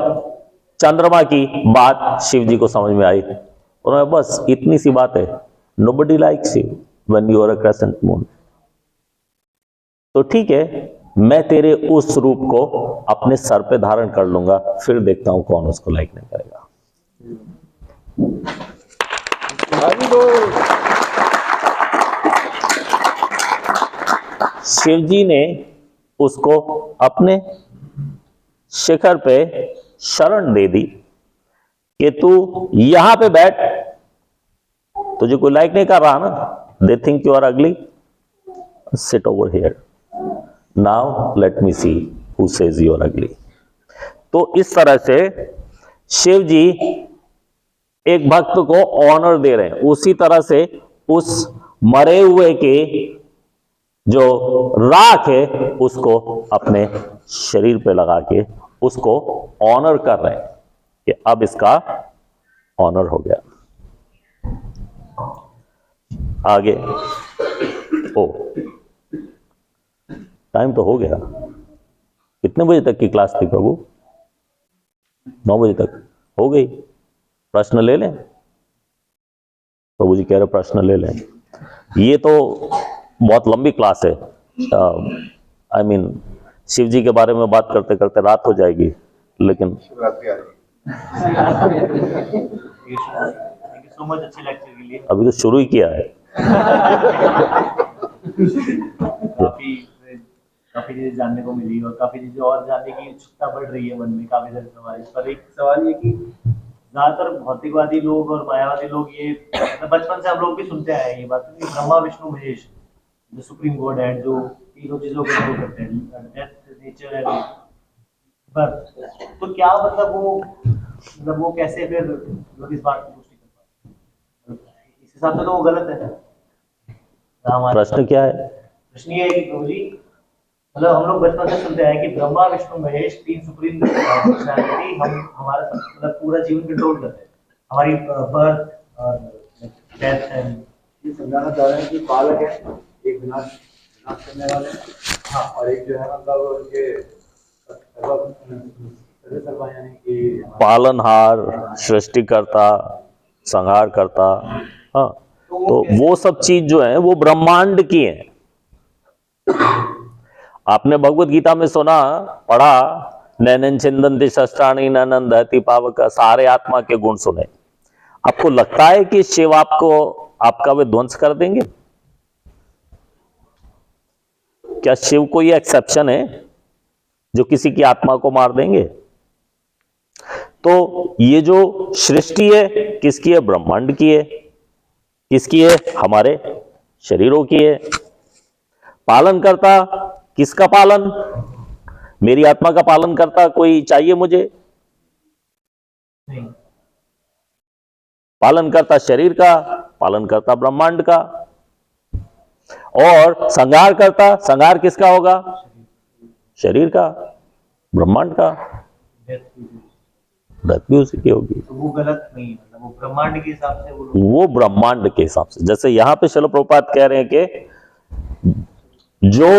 चंद्रमा की बात शिव जी को समझ में आई, उन्होंने बस इतनी सी बात है, nobody likes you when you are a crescent moon. तो ठीक है, मैं तेरे उस रूप को अपने सर पे धारण कर लूंगा, फिर देखता हूं कौन उसको लाइक नहीं करेगा। शिव जी ने उसको अपने शिखर पे शरण दे दी कि तू यहां पे बैठ, तुझे कोई लाइक नहीं कर रहा ना, they think you are ugly, sit over here, now let me see who says you are ugly. तो इस तरह से शिव जी एक भक्त को ऑनर दे रहे हैं। उसी तरह से उस मरे हुए के जो राख है उसको अपने शरीर पे लगा के उसको ऑनर कर रहे हैं कि अब इसका ऑनर हो गया। आगे ओ टाइम तो हो गया। कितने बजे तक की क्लास थी प्रभु? 9 बजे तक हो गई। प्रश्न ले लें? प्रभु जी कह रहे प्रश्न ले लें। ये तो बहुत लंबी क्लास है। आई मीन शिव जी के बारे में बात करते करते रात हो जाएगी, लेकिन शिवरात्रि आ रही सो मच अच्छे लेक्चर के लिए। अभी तो शुरू ही किया है। काफी चीजें जानने को मिली और काफी चीजें और जानने की उत्सुकता बढ़ रही है मन में काफी सारे सवाल। पर एक सवाल ये कि ज्यादातर भौतिकवादी लोग और मायावादी लोग ये बचपन से हम लोग भी सुनते आए हैं ये बात कि ब्रह्मा विष्णु महेश जो सुप्रीम गॉड है, जो तीनों चीजों को कंट्रोल करते हैं, डेथ, नेचर एंड बर्थ। तो क्या मतलब वो कैसे फिर लोग इस बात की पुष्टि कर पाते? इस हिसाब से तो वो गलत है। प्रश्न क्या है? प्रश्न ये है कि प्रभु जी, मतलब हम लोग बचपन से सुनते हैं कि ब्रह्मा विष्णु महेश तीन सुप्रीम पर्सनालिटी हम हमारा मतलब पूरा जीवन कंट्रोल करते हैं, हमारी बर्थ और डेथ एंड। ये समझाना चाह रहे हैं कि पालक है, एक विनाश करने वाले हैं, हाँ, और एक जो है मतलब उनके यानी कि पालनहार, सृष्टिकर्ता, संहार करता। हाँ, तो वो सब चीज जो है वो ब्रह्मांड की है। आपने भगवत गीता में सुना, पढ़ा, नैनन छिंदन्ति शस्त्राणि न नंदति पावक, सारे आत्मा के गुण सुने। आपको लगता है कि शिव आपको आपका वे ध्वंस कर देंगे? क्या शिव कोई एक्सेप्शन है जो किसी की आत्मा को मार देंगे? तो ये जो सृष्टि है किसकी है? ब्रह्मांड की है। किसकी है? हमारे शरीरों की है। पालन करता किसका पालन? मेरी आत्मा का पालन करता कोई चाहिए मुझे? नहीं। पालन करता शरीर का, पालन करता ब्रह्मांड का। और संहार करता, संहार किसका होगा? शरीर का, ब्रह्मांड का। डेथ भी उसी की होगी। तो वो गलत नहीं है, मतलब वो ब्रह्मांड के हिसाब से वो ब्रह्मांड के हिसाब से। जैसे यहां पे श्रील प्रभुपाद कह रहे हैं कि जो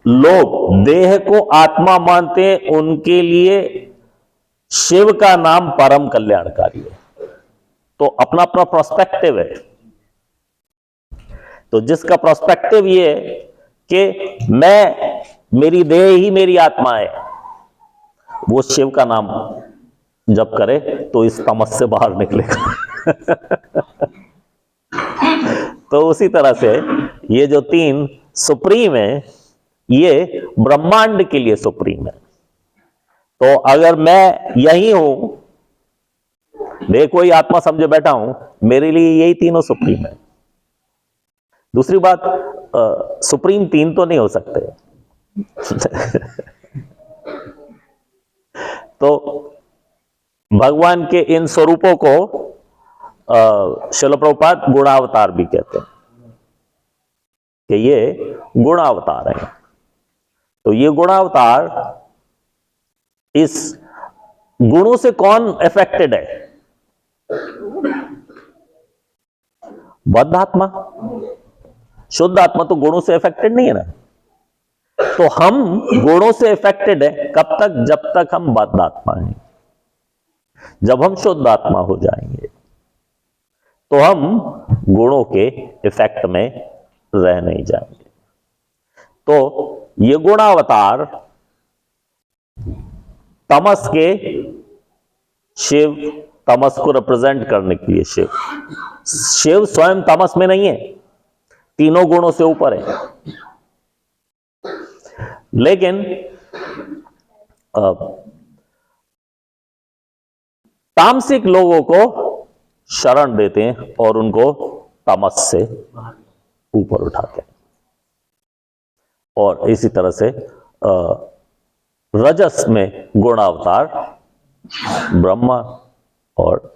लोग देह को आत्मा मानते हैं उनके लिए शिव का नाम परम कल्याणकारी है। तो अपना अपना प्रोस्पेक्टिव है। तो जिसका प्रोस्पेक्टिव ये है कि मेरी देह ही मेरी आत्मा है, वो शिव का नाम जप करे तो इस तमस से बाहर निकलेगा। तो उसी तरह से ये जो तीन सुप्रीम है, ये ब्रह्मांड के लिए सुप्रीम है। तो अगर मैं यही हूं, देखो कोई आत्मा समझे बैठा हूं, मेरे लिए यही तीनों सुप्रीम है। दूसरी बात, सुप्रीम तीन तो नहीं हो सकते। तो भगवान के इन स्वरूपों को श्रील प्रभुपाद गुणावतार भी कहते हैं कि ये गुणावतार हैं। तो ये गुणावतार, इस गुणों से कौन अफेक्टेड है? बद्ध आत्मा। शुद्ध आत्मा तो गुणों से अफेक्टेड नहीं है ना। तो हम गुणों से अफेक्टेड है कब तक? जब तक हम बद्ध आत्मा हैं। जब हम शुद्ध आत्मा हो जाएंगे तो हम गुणों के इफेक्ट में रह नहीं जाएंगे। तो ये गुणावतार तमस के शिव, तमस को रिप्रेजेंट करने के लिए शिव स्वयं तमस में नहीं है, तीनों गुणों से ऊपर है। लेकिन तामसिक लोगों को शरण देते हैं और उनको तमस से ऊपर उठाते हैं। और इसी तरह से रजस में गुणावतार ब्रह्मा और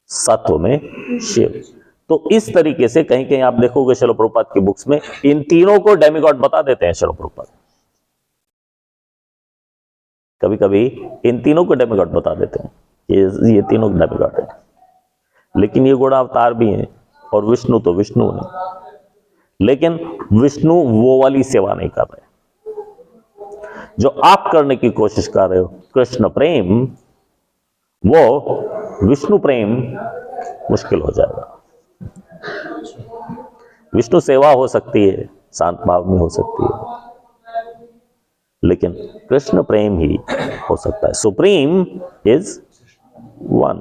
सत्व में शिव। तो इस तरीके से कहीं कहीं आप देखोगे श्रील प्रभुपाद की बुक्स में इन तीनों को डेमिगॉड बता देते हैं श्रील प्रभुपाद। कभी कभी इन तीनों को डेमिगॉड बता देते हैं, ये तीनों डेमिगॉड है। लेकिन ये गुणावतार भी हैं और विष्णु तो विष्णु है। लेकिन विष्णु वो वाली सेवा नहीं कर रहे जो आप करने की कोशिश कर रहे हो। कृष्ण प्रेम, वो विष्णु प्रेम मुश्किल हो जाएगा। विष्णु सेवा हो सकती है, शांत भाव में हो सकती है, लेकिन कृष्ण प्रेम ही हो सकता है। Supreme is one.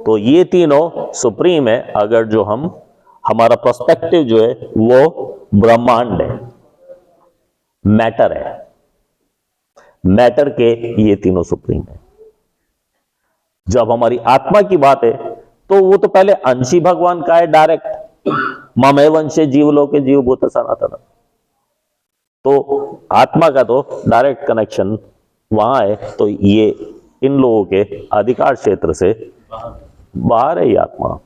तो ये तीनों सुप्रीम है अगर जो हमारा पर्सपेक्टिव जो है वो ब्रह्मांड है, मैटर है। मैटर के ये तीनों सुप्रीम है। जब हमारी आत्मा की बात है तो वो तो पहले अंशी भगवान का है, डायरेक्ट ममे वंशे जीवलोके जीवभूत सनातन। तो आत्मा का तो डायरेक्ट कनेक्शन वहां है। तो ये इन लोगों के अधिकार क्षेत्र से बाहर है ये आत्मा।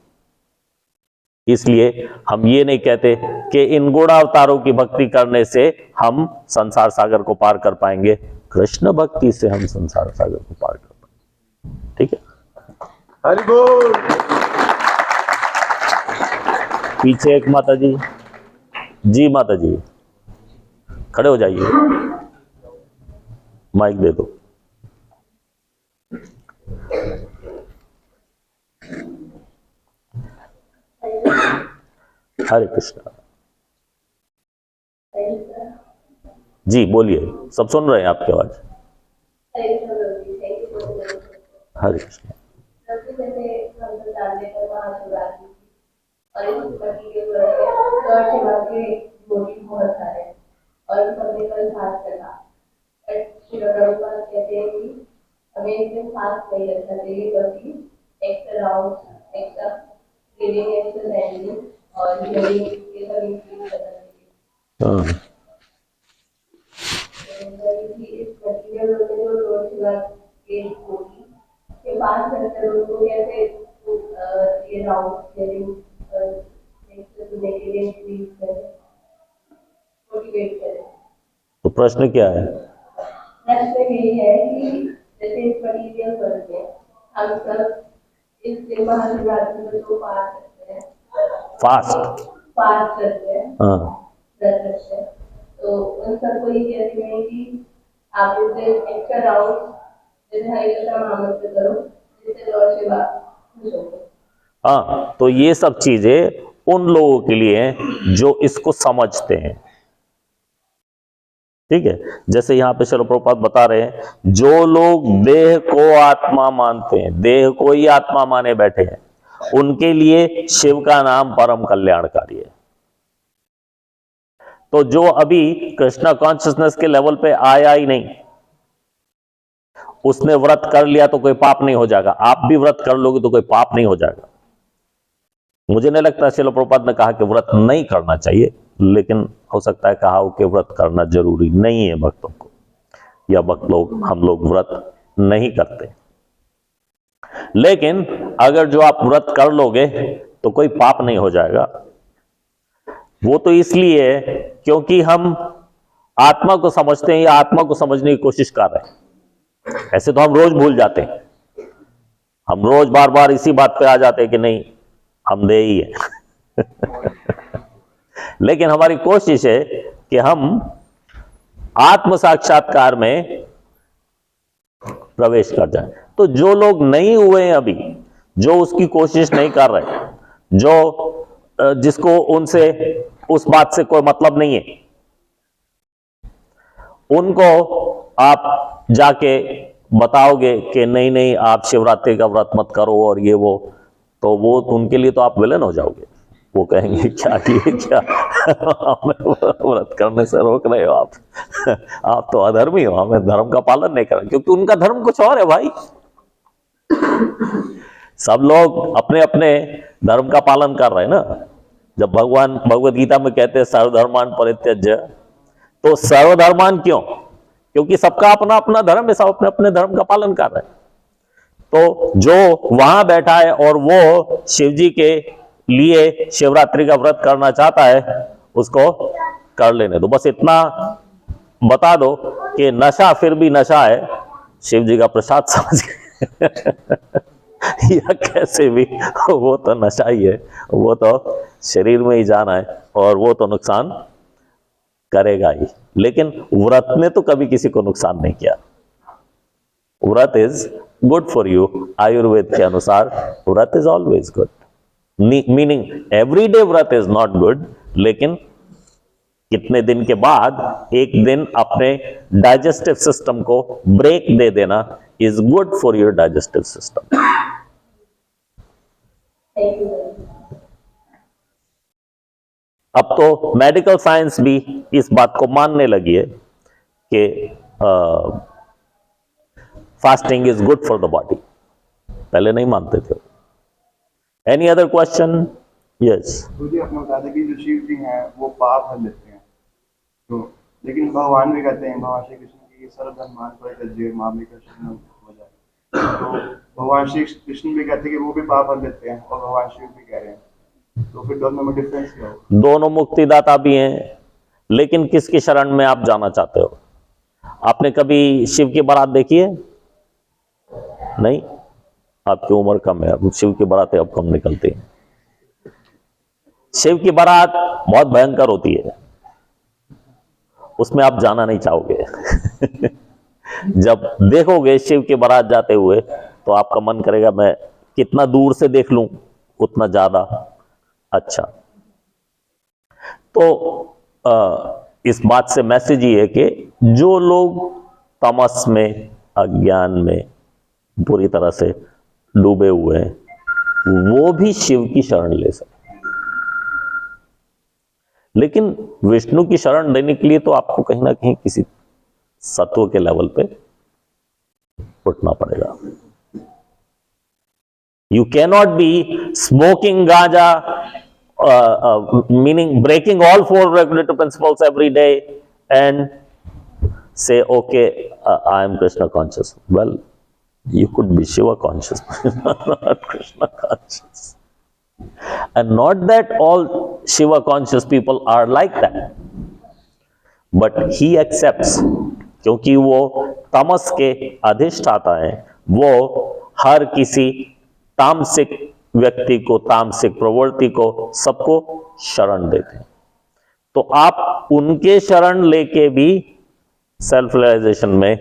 इसलिए हम ये नहीं कहते कि इन गुणावतारों की भक्ति करने से हम संसार सागर को पार कर पाएंगे। कृष्ण भक्ति से हम संसार सागर को पार कर पाएंगे। ठीक है, हरि बोल। पीछे एक माता जी, जी माता जी खड़े हो जाइए, माइक दे दो। हरे कृष्णा जी, बोलिए, सब सुन रहे हैं आपकी आवाज। हरे कृष्णा। मोटिव बहुत सारे हैं और सबने कल फास्ट रखा। बट श्री प्रभुपाद कहते हैं कि हमें एक दिन फास्ट नहीं रखना चाहिए, बल्कि extra round, extra reading, extra ranking और हियरिंग ये सब इंक्रीज करना चाहिए। हाँ, इस मटीरियल में जो रोज के होगी के बाद करते उनको कैसे ये राउंड हियरिंग नेक्स्ट सुनने के लिए इंक्रीज करें, मोटिवेट करें। तो प्रश्न क्या है? प्रश्न यही है कि जैसे इस मटीरियल वर्ल्ड में हम सब इस दिन महाशिवरात्रि में जो पाठ करते हैं, फास्ट करते हैं, हाँ, व्रत रखते हैं, तो उन सबको ये कहती है कि आप इस दिन एक्स्ट्रा राउंड जैसे हरे कृष्णा महामंत्र करो, जिससे लॉर्ड शिवा खुश होंगे। हाँ, तो ये सब चीजें उन लोगों के लिए हैं जो इसको समझते हैं। ठीक है, जैसे यहाँ पे श्रील प्रभुपाद बता रहे हैं, जो लोग देह को आत्मा मानते हैं, देह को ही आत्मा माने बैठे हैं, उनके लिए शिव का नाम परम कल्याणकारी है। तो जो अभी कृष्णा कॉन्शियसनेस के लेवल पे आया ही नहीं, उसने व्रत कर लिया तो कोई पाप नहीं हो जाएगा। आप भी व्रत कर लोगे तो कोई पाप नहीं हो जाएगा। मुझे नहीं लगता श्रील प्रभुपाद ने कहा कि व्रत नहीं करना चाहिए, लेकिन हो सकता है कहा हो कि व्रत करना जरूरी नहीं है भक्तों को, या भक्त लोग, हम लोग व्रत नहीं करते। लेकिन अगर जो आप व्रत कर लोगे तो कोई पाप नहीं हो जाएगा। वो तो इसलिए है क्योंकि हम आत्मा को समझते हैं या आत्मा को समझने की कोशिश कर रहे हैं। ऐसे तो हम रोज भूल जाते हैं, हम रोज बार बार इसी बात पे आ जाते हैं कि नहीं हम दे ही है लेकिन हमारी कोशिश है कि हम आत्म साक्षात्कार में प्रवेश कर जाए। तो जो लोग नहीं हुए हैं अभी, जो उसकी कोशिश नहीं कर रहे, जो जिसको उनसे उस बात से कोई मतलब नहीं है, उनको आप जाके बताओगे कि नहीं नहीं आप शिवरात्रि का व्रत मत करो और ये वो, तो वो उनके लिए तो आप विलन हो जाओगे। वो कहेंगे क्या ये क्या हमें व्रत करने से रोक रहे हो आप तो अधर्मी हो, हमें धर्म का पालन नहीं कर रहे, क्योंकि उनका धर्म कुछ और है भाई। सब लोग अपने अपने धर्म का पालन कर रहे हैं ना। जब भगवान भगवद गीता में कहते हैं सर्वधर्मान परित्यज्य, तो सर्वधर्मान क्यों? क्योंकि सबका अपना अपना धर्म है, सब अपने अपने धर्म का पालन कर रहे हैं। तो जो वहां बैठा है और वो शिव जी के लिए शिवरात्रि का व्रत करना चाहता है, उसको कर लेने दो। बस इतना बता दो कि नशा फिर भी नशा है, शिव जी का प्रसाद समझ या कैसे भी, वो तो नशा ही है, वो तो शरीर में ही जाना है और वो तो नुकसान करेगा ही। लेकिन व्रत ने तो कभी किसी को नुकसान नहीं किया। व्रत is good for you. Ayurveda के अनुसार व्रत is always good, meaning everyday व्रत इज नॉट गुड, लेकिन कितने दिन के बाद एक दिन अपने डाइजेस्टिव सिस्टम को ब्रेक दे देना is good for your digestive system. अब तो मेडिकल साइंस भी इस बात को मानने लगी है कि fasting is good for the body. पहले नहीं मानते थे। Any other question? यस। मुझे अपना बता दें कि जो शिव जी हैं वो पाप हर लेते हैं, तो लेकिन भगवान भी कहते हैं, भगवान श्री कृष्ण की सर्वधर्मान परित्यज्य मां में कृष्ण हो जाए, तो भगवान श्री कृष्ण भी कहते हैं कि वो भी पाप हर लेते हैं और भगवान शिव भी कह रहे हैं, तो फिर दोनों में डिफरेंस क्या होगा? दोनों मुक्तिदाता भी हैं, लेकिन किसकी शरण में आप जाना चाहते हो? आपने कभी शिव की बारात देखी है? नहीं, आपकी उम्र कम है, अब शिव की बारातें अब कम निकलती हैं। शिव की बारात बहुत भयंकर होती है, उसमें आप जाना नहीं चाहोगे जब देखोगे शिव की बारात जाते हुए तो आपका मन करेगा मैं कितना दूर से देख लूं उतना ज्यादा अच्छा। तो इस बात से मैसेज ये है कि जो लोग तमस में, अज्ञान में पूरी तरह से डूबे हुए हैं, वो भी शिव की शरण ले सकते। लेकिन विष्णु की शरण लेने के लिए तो आपको कहीं ना कहीं किसी सत्व के लेवल पे उठना पड़ेगा। यू कैनॉट बी स्मोकिंग गांजा, meaning breaking all 4 regulative principles every day and say, okay, I am Krishna conscious. Well, you could be Shiva conscious, not Krishna conscious. And not that all Shiva conscious people are like that. But he accepts, क्योंकि वो तमस के अधिष्ठाता है, वो हर किसी तामसिक व्यक्ति को, तामसिक प्रवृत्ति को, सबको शरण देते हैं। तो आप उनके शरण लेके भी सेल्फ रियलाइजेशन में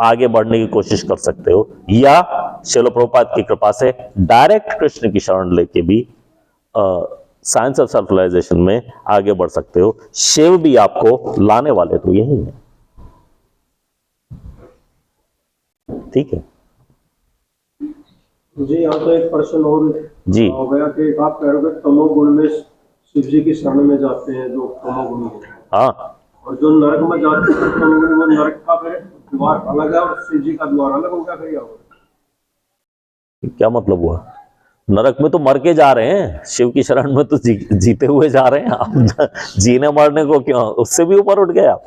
आगे बढ़ने की कोशिश कर सकते हो, या श्रील प्रभुपाद की कृपा से डायरेक्ट कृष्ण की शरण लेके भी साइंस ऑफ सेल्फ रियलाइजेशन में आगे बढ़ सकते हो। शिव भी आपको लाने वाले तो यही है। ठीक है मुझे यहाँ तो एक प्रश्न और जी। हो गया कि आप कह रहे हो कि तमोगुण में शिव जी की शरण में जाते हैं जो तमोगुणी है, हाँ, और जो नरक में जाते हैं तमोगुणी, वो नरक का फिर द्वार अलग है और शिव जी का द्वार अलग होगा, फिर क्या होगा? क्या मतलब हुआ? नरक में तो मर के जा रहे हैं, शिव की शरण में तो जीते हुए जा रहे हैं। आप जीने मरने को क्यों, उससे भी ऊपर उठ गए आप।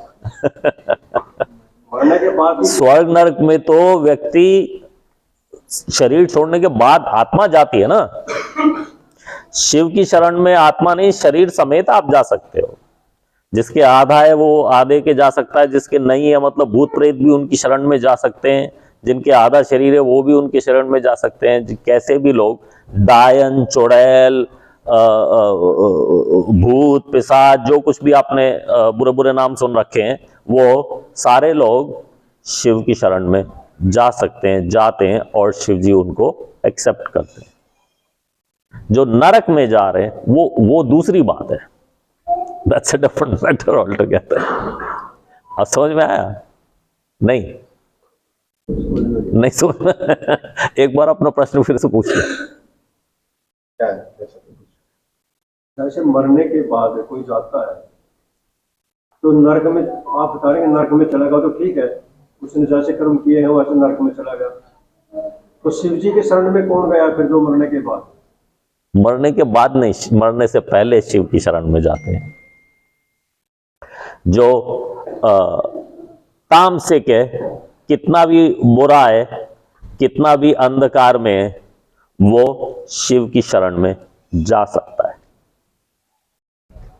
मरने के बाद स्वर्ग नरक में तो व्यक्ति शरीर छोड़ने के बाद आत्मा जाती है ना। शिव की शरण में आत्मा नहीं, शरीर समेत आप जा सकते हो। जिसके आधा है वो आधे के जा सकता है, जिसके नहीं है मतलब भूत प्रेत भी उनकी शरण में जा सकते हैं, जिनके आधा शरीर है वो भी उनकी शरण में जा सकते हैं। कैसे भी लोग, डायन, चुड़ैल, भूत, पिशाच, जो कुछ भी आपने बुरे बुरे नाम सुन रखे हैं, वो सारे लोग शिव की शरण में जा सकते हैं, जाते हैं, और शिव जी उनको एक्सेप्ट करते हैं। जो नरक में जा रहे हैं वो दूसरी बात है। That's a different matter altogether. अब समझ में आया? नहीं समझ में? एक बार अपना प्रश्न फिर से पूछ लिया। जैसे मरने के बाद कोई जाता है तो नरक में, आप बता रहे हैं नरक में चला गया तो ठीक है, उसने जैसे कर्म किए हैं वैसे नरक में चला गया, तो शिव जी के शरण में कौन गया फिर जो मरने के बाद? मरने के बाद नहीं, मरने से पहले शिव की शरण में जाते हैं। जो तामसिक है, कितना भी बुरा है, कितना भी अंधकार में है, वो शिव की शरण में जा सकता है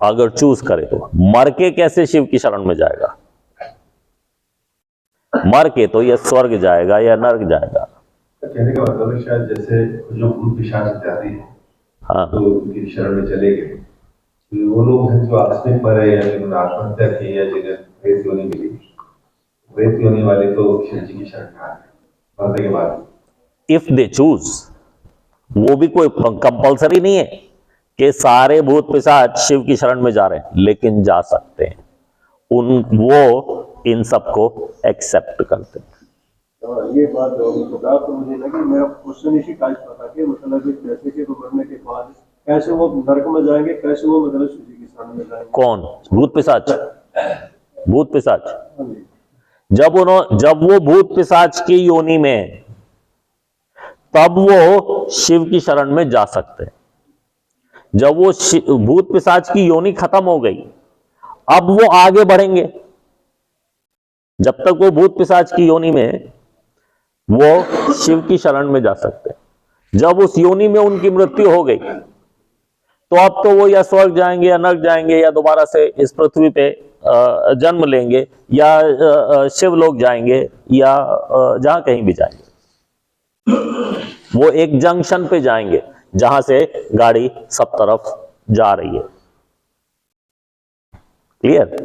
अगर चूज करे तो। मर के कैसे शिव की शरण में जाएगा? मर के तो या स्वर्ग जाएगा या नरक जाएगा। कहने का मतलब है शायद जैसे जो भूत पिशाच इत्यादि है, हाँ, तो उनकी शरण में चले गए, तो वो लोग हैं जो आकस्मिक मरे या जिन्होंने आत्महत्या की या जिन्हें प्रेत योनि मिली, प्रेत योनि वाले तो शिव जी की शरण में आ गए मरने के बाद। इफ दे चूज, वो भी कोई कंपलसरी नहीं है कि सारे भूत पिशाच शिव की शरण में जा रहे हैं, लेकिन जा सकते हैं। वो इन सबको एक्सेप्ट करते हैं। ये बात बता तो मुझे लगी, मेरा क्वेश्चन इसी टाइप का था कि मतलब जैसे कि मरने के बाद कैसे वो नरक में जाएंगे, कैसे वो मतलब शिव जी की शरण में जाएंगे? कौन? भूत पिशाच? भूत पिशाच हाँ जी। जब वो भूत पिशाच की योनि में, तब वो शिव की शरण में जा सकते हैं। जब वो भूत पिशाच की योनि खत्म हो गई, अब वो आगे बढ़ेंगे। जब तक वो भूत पिशाच की योनि में, वो शिव की शरण में जा सकते हैं। जब उस योनि में उनकी मृत्यु हो गई, तो अब तो वो या स्वर्ग जाएंगे या नरक जाएंगे, या दोबारा से इस पृथ्वी पे जन्म लेंगे, या शिवलोक जाएंगे, या जहां कहीं भी जाएंगे। वो एक जंक्शन पे जाएंगे जहां से गाड़ी सब तरफ जा रही है। क्लियर?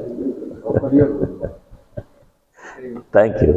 Thank you.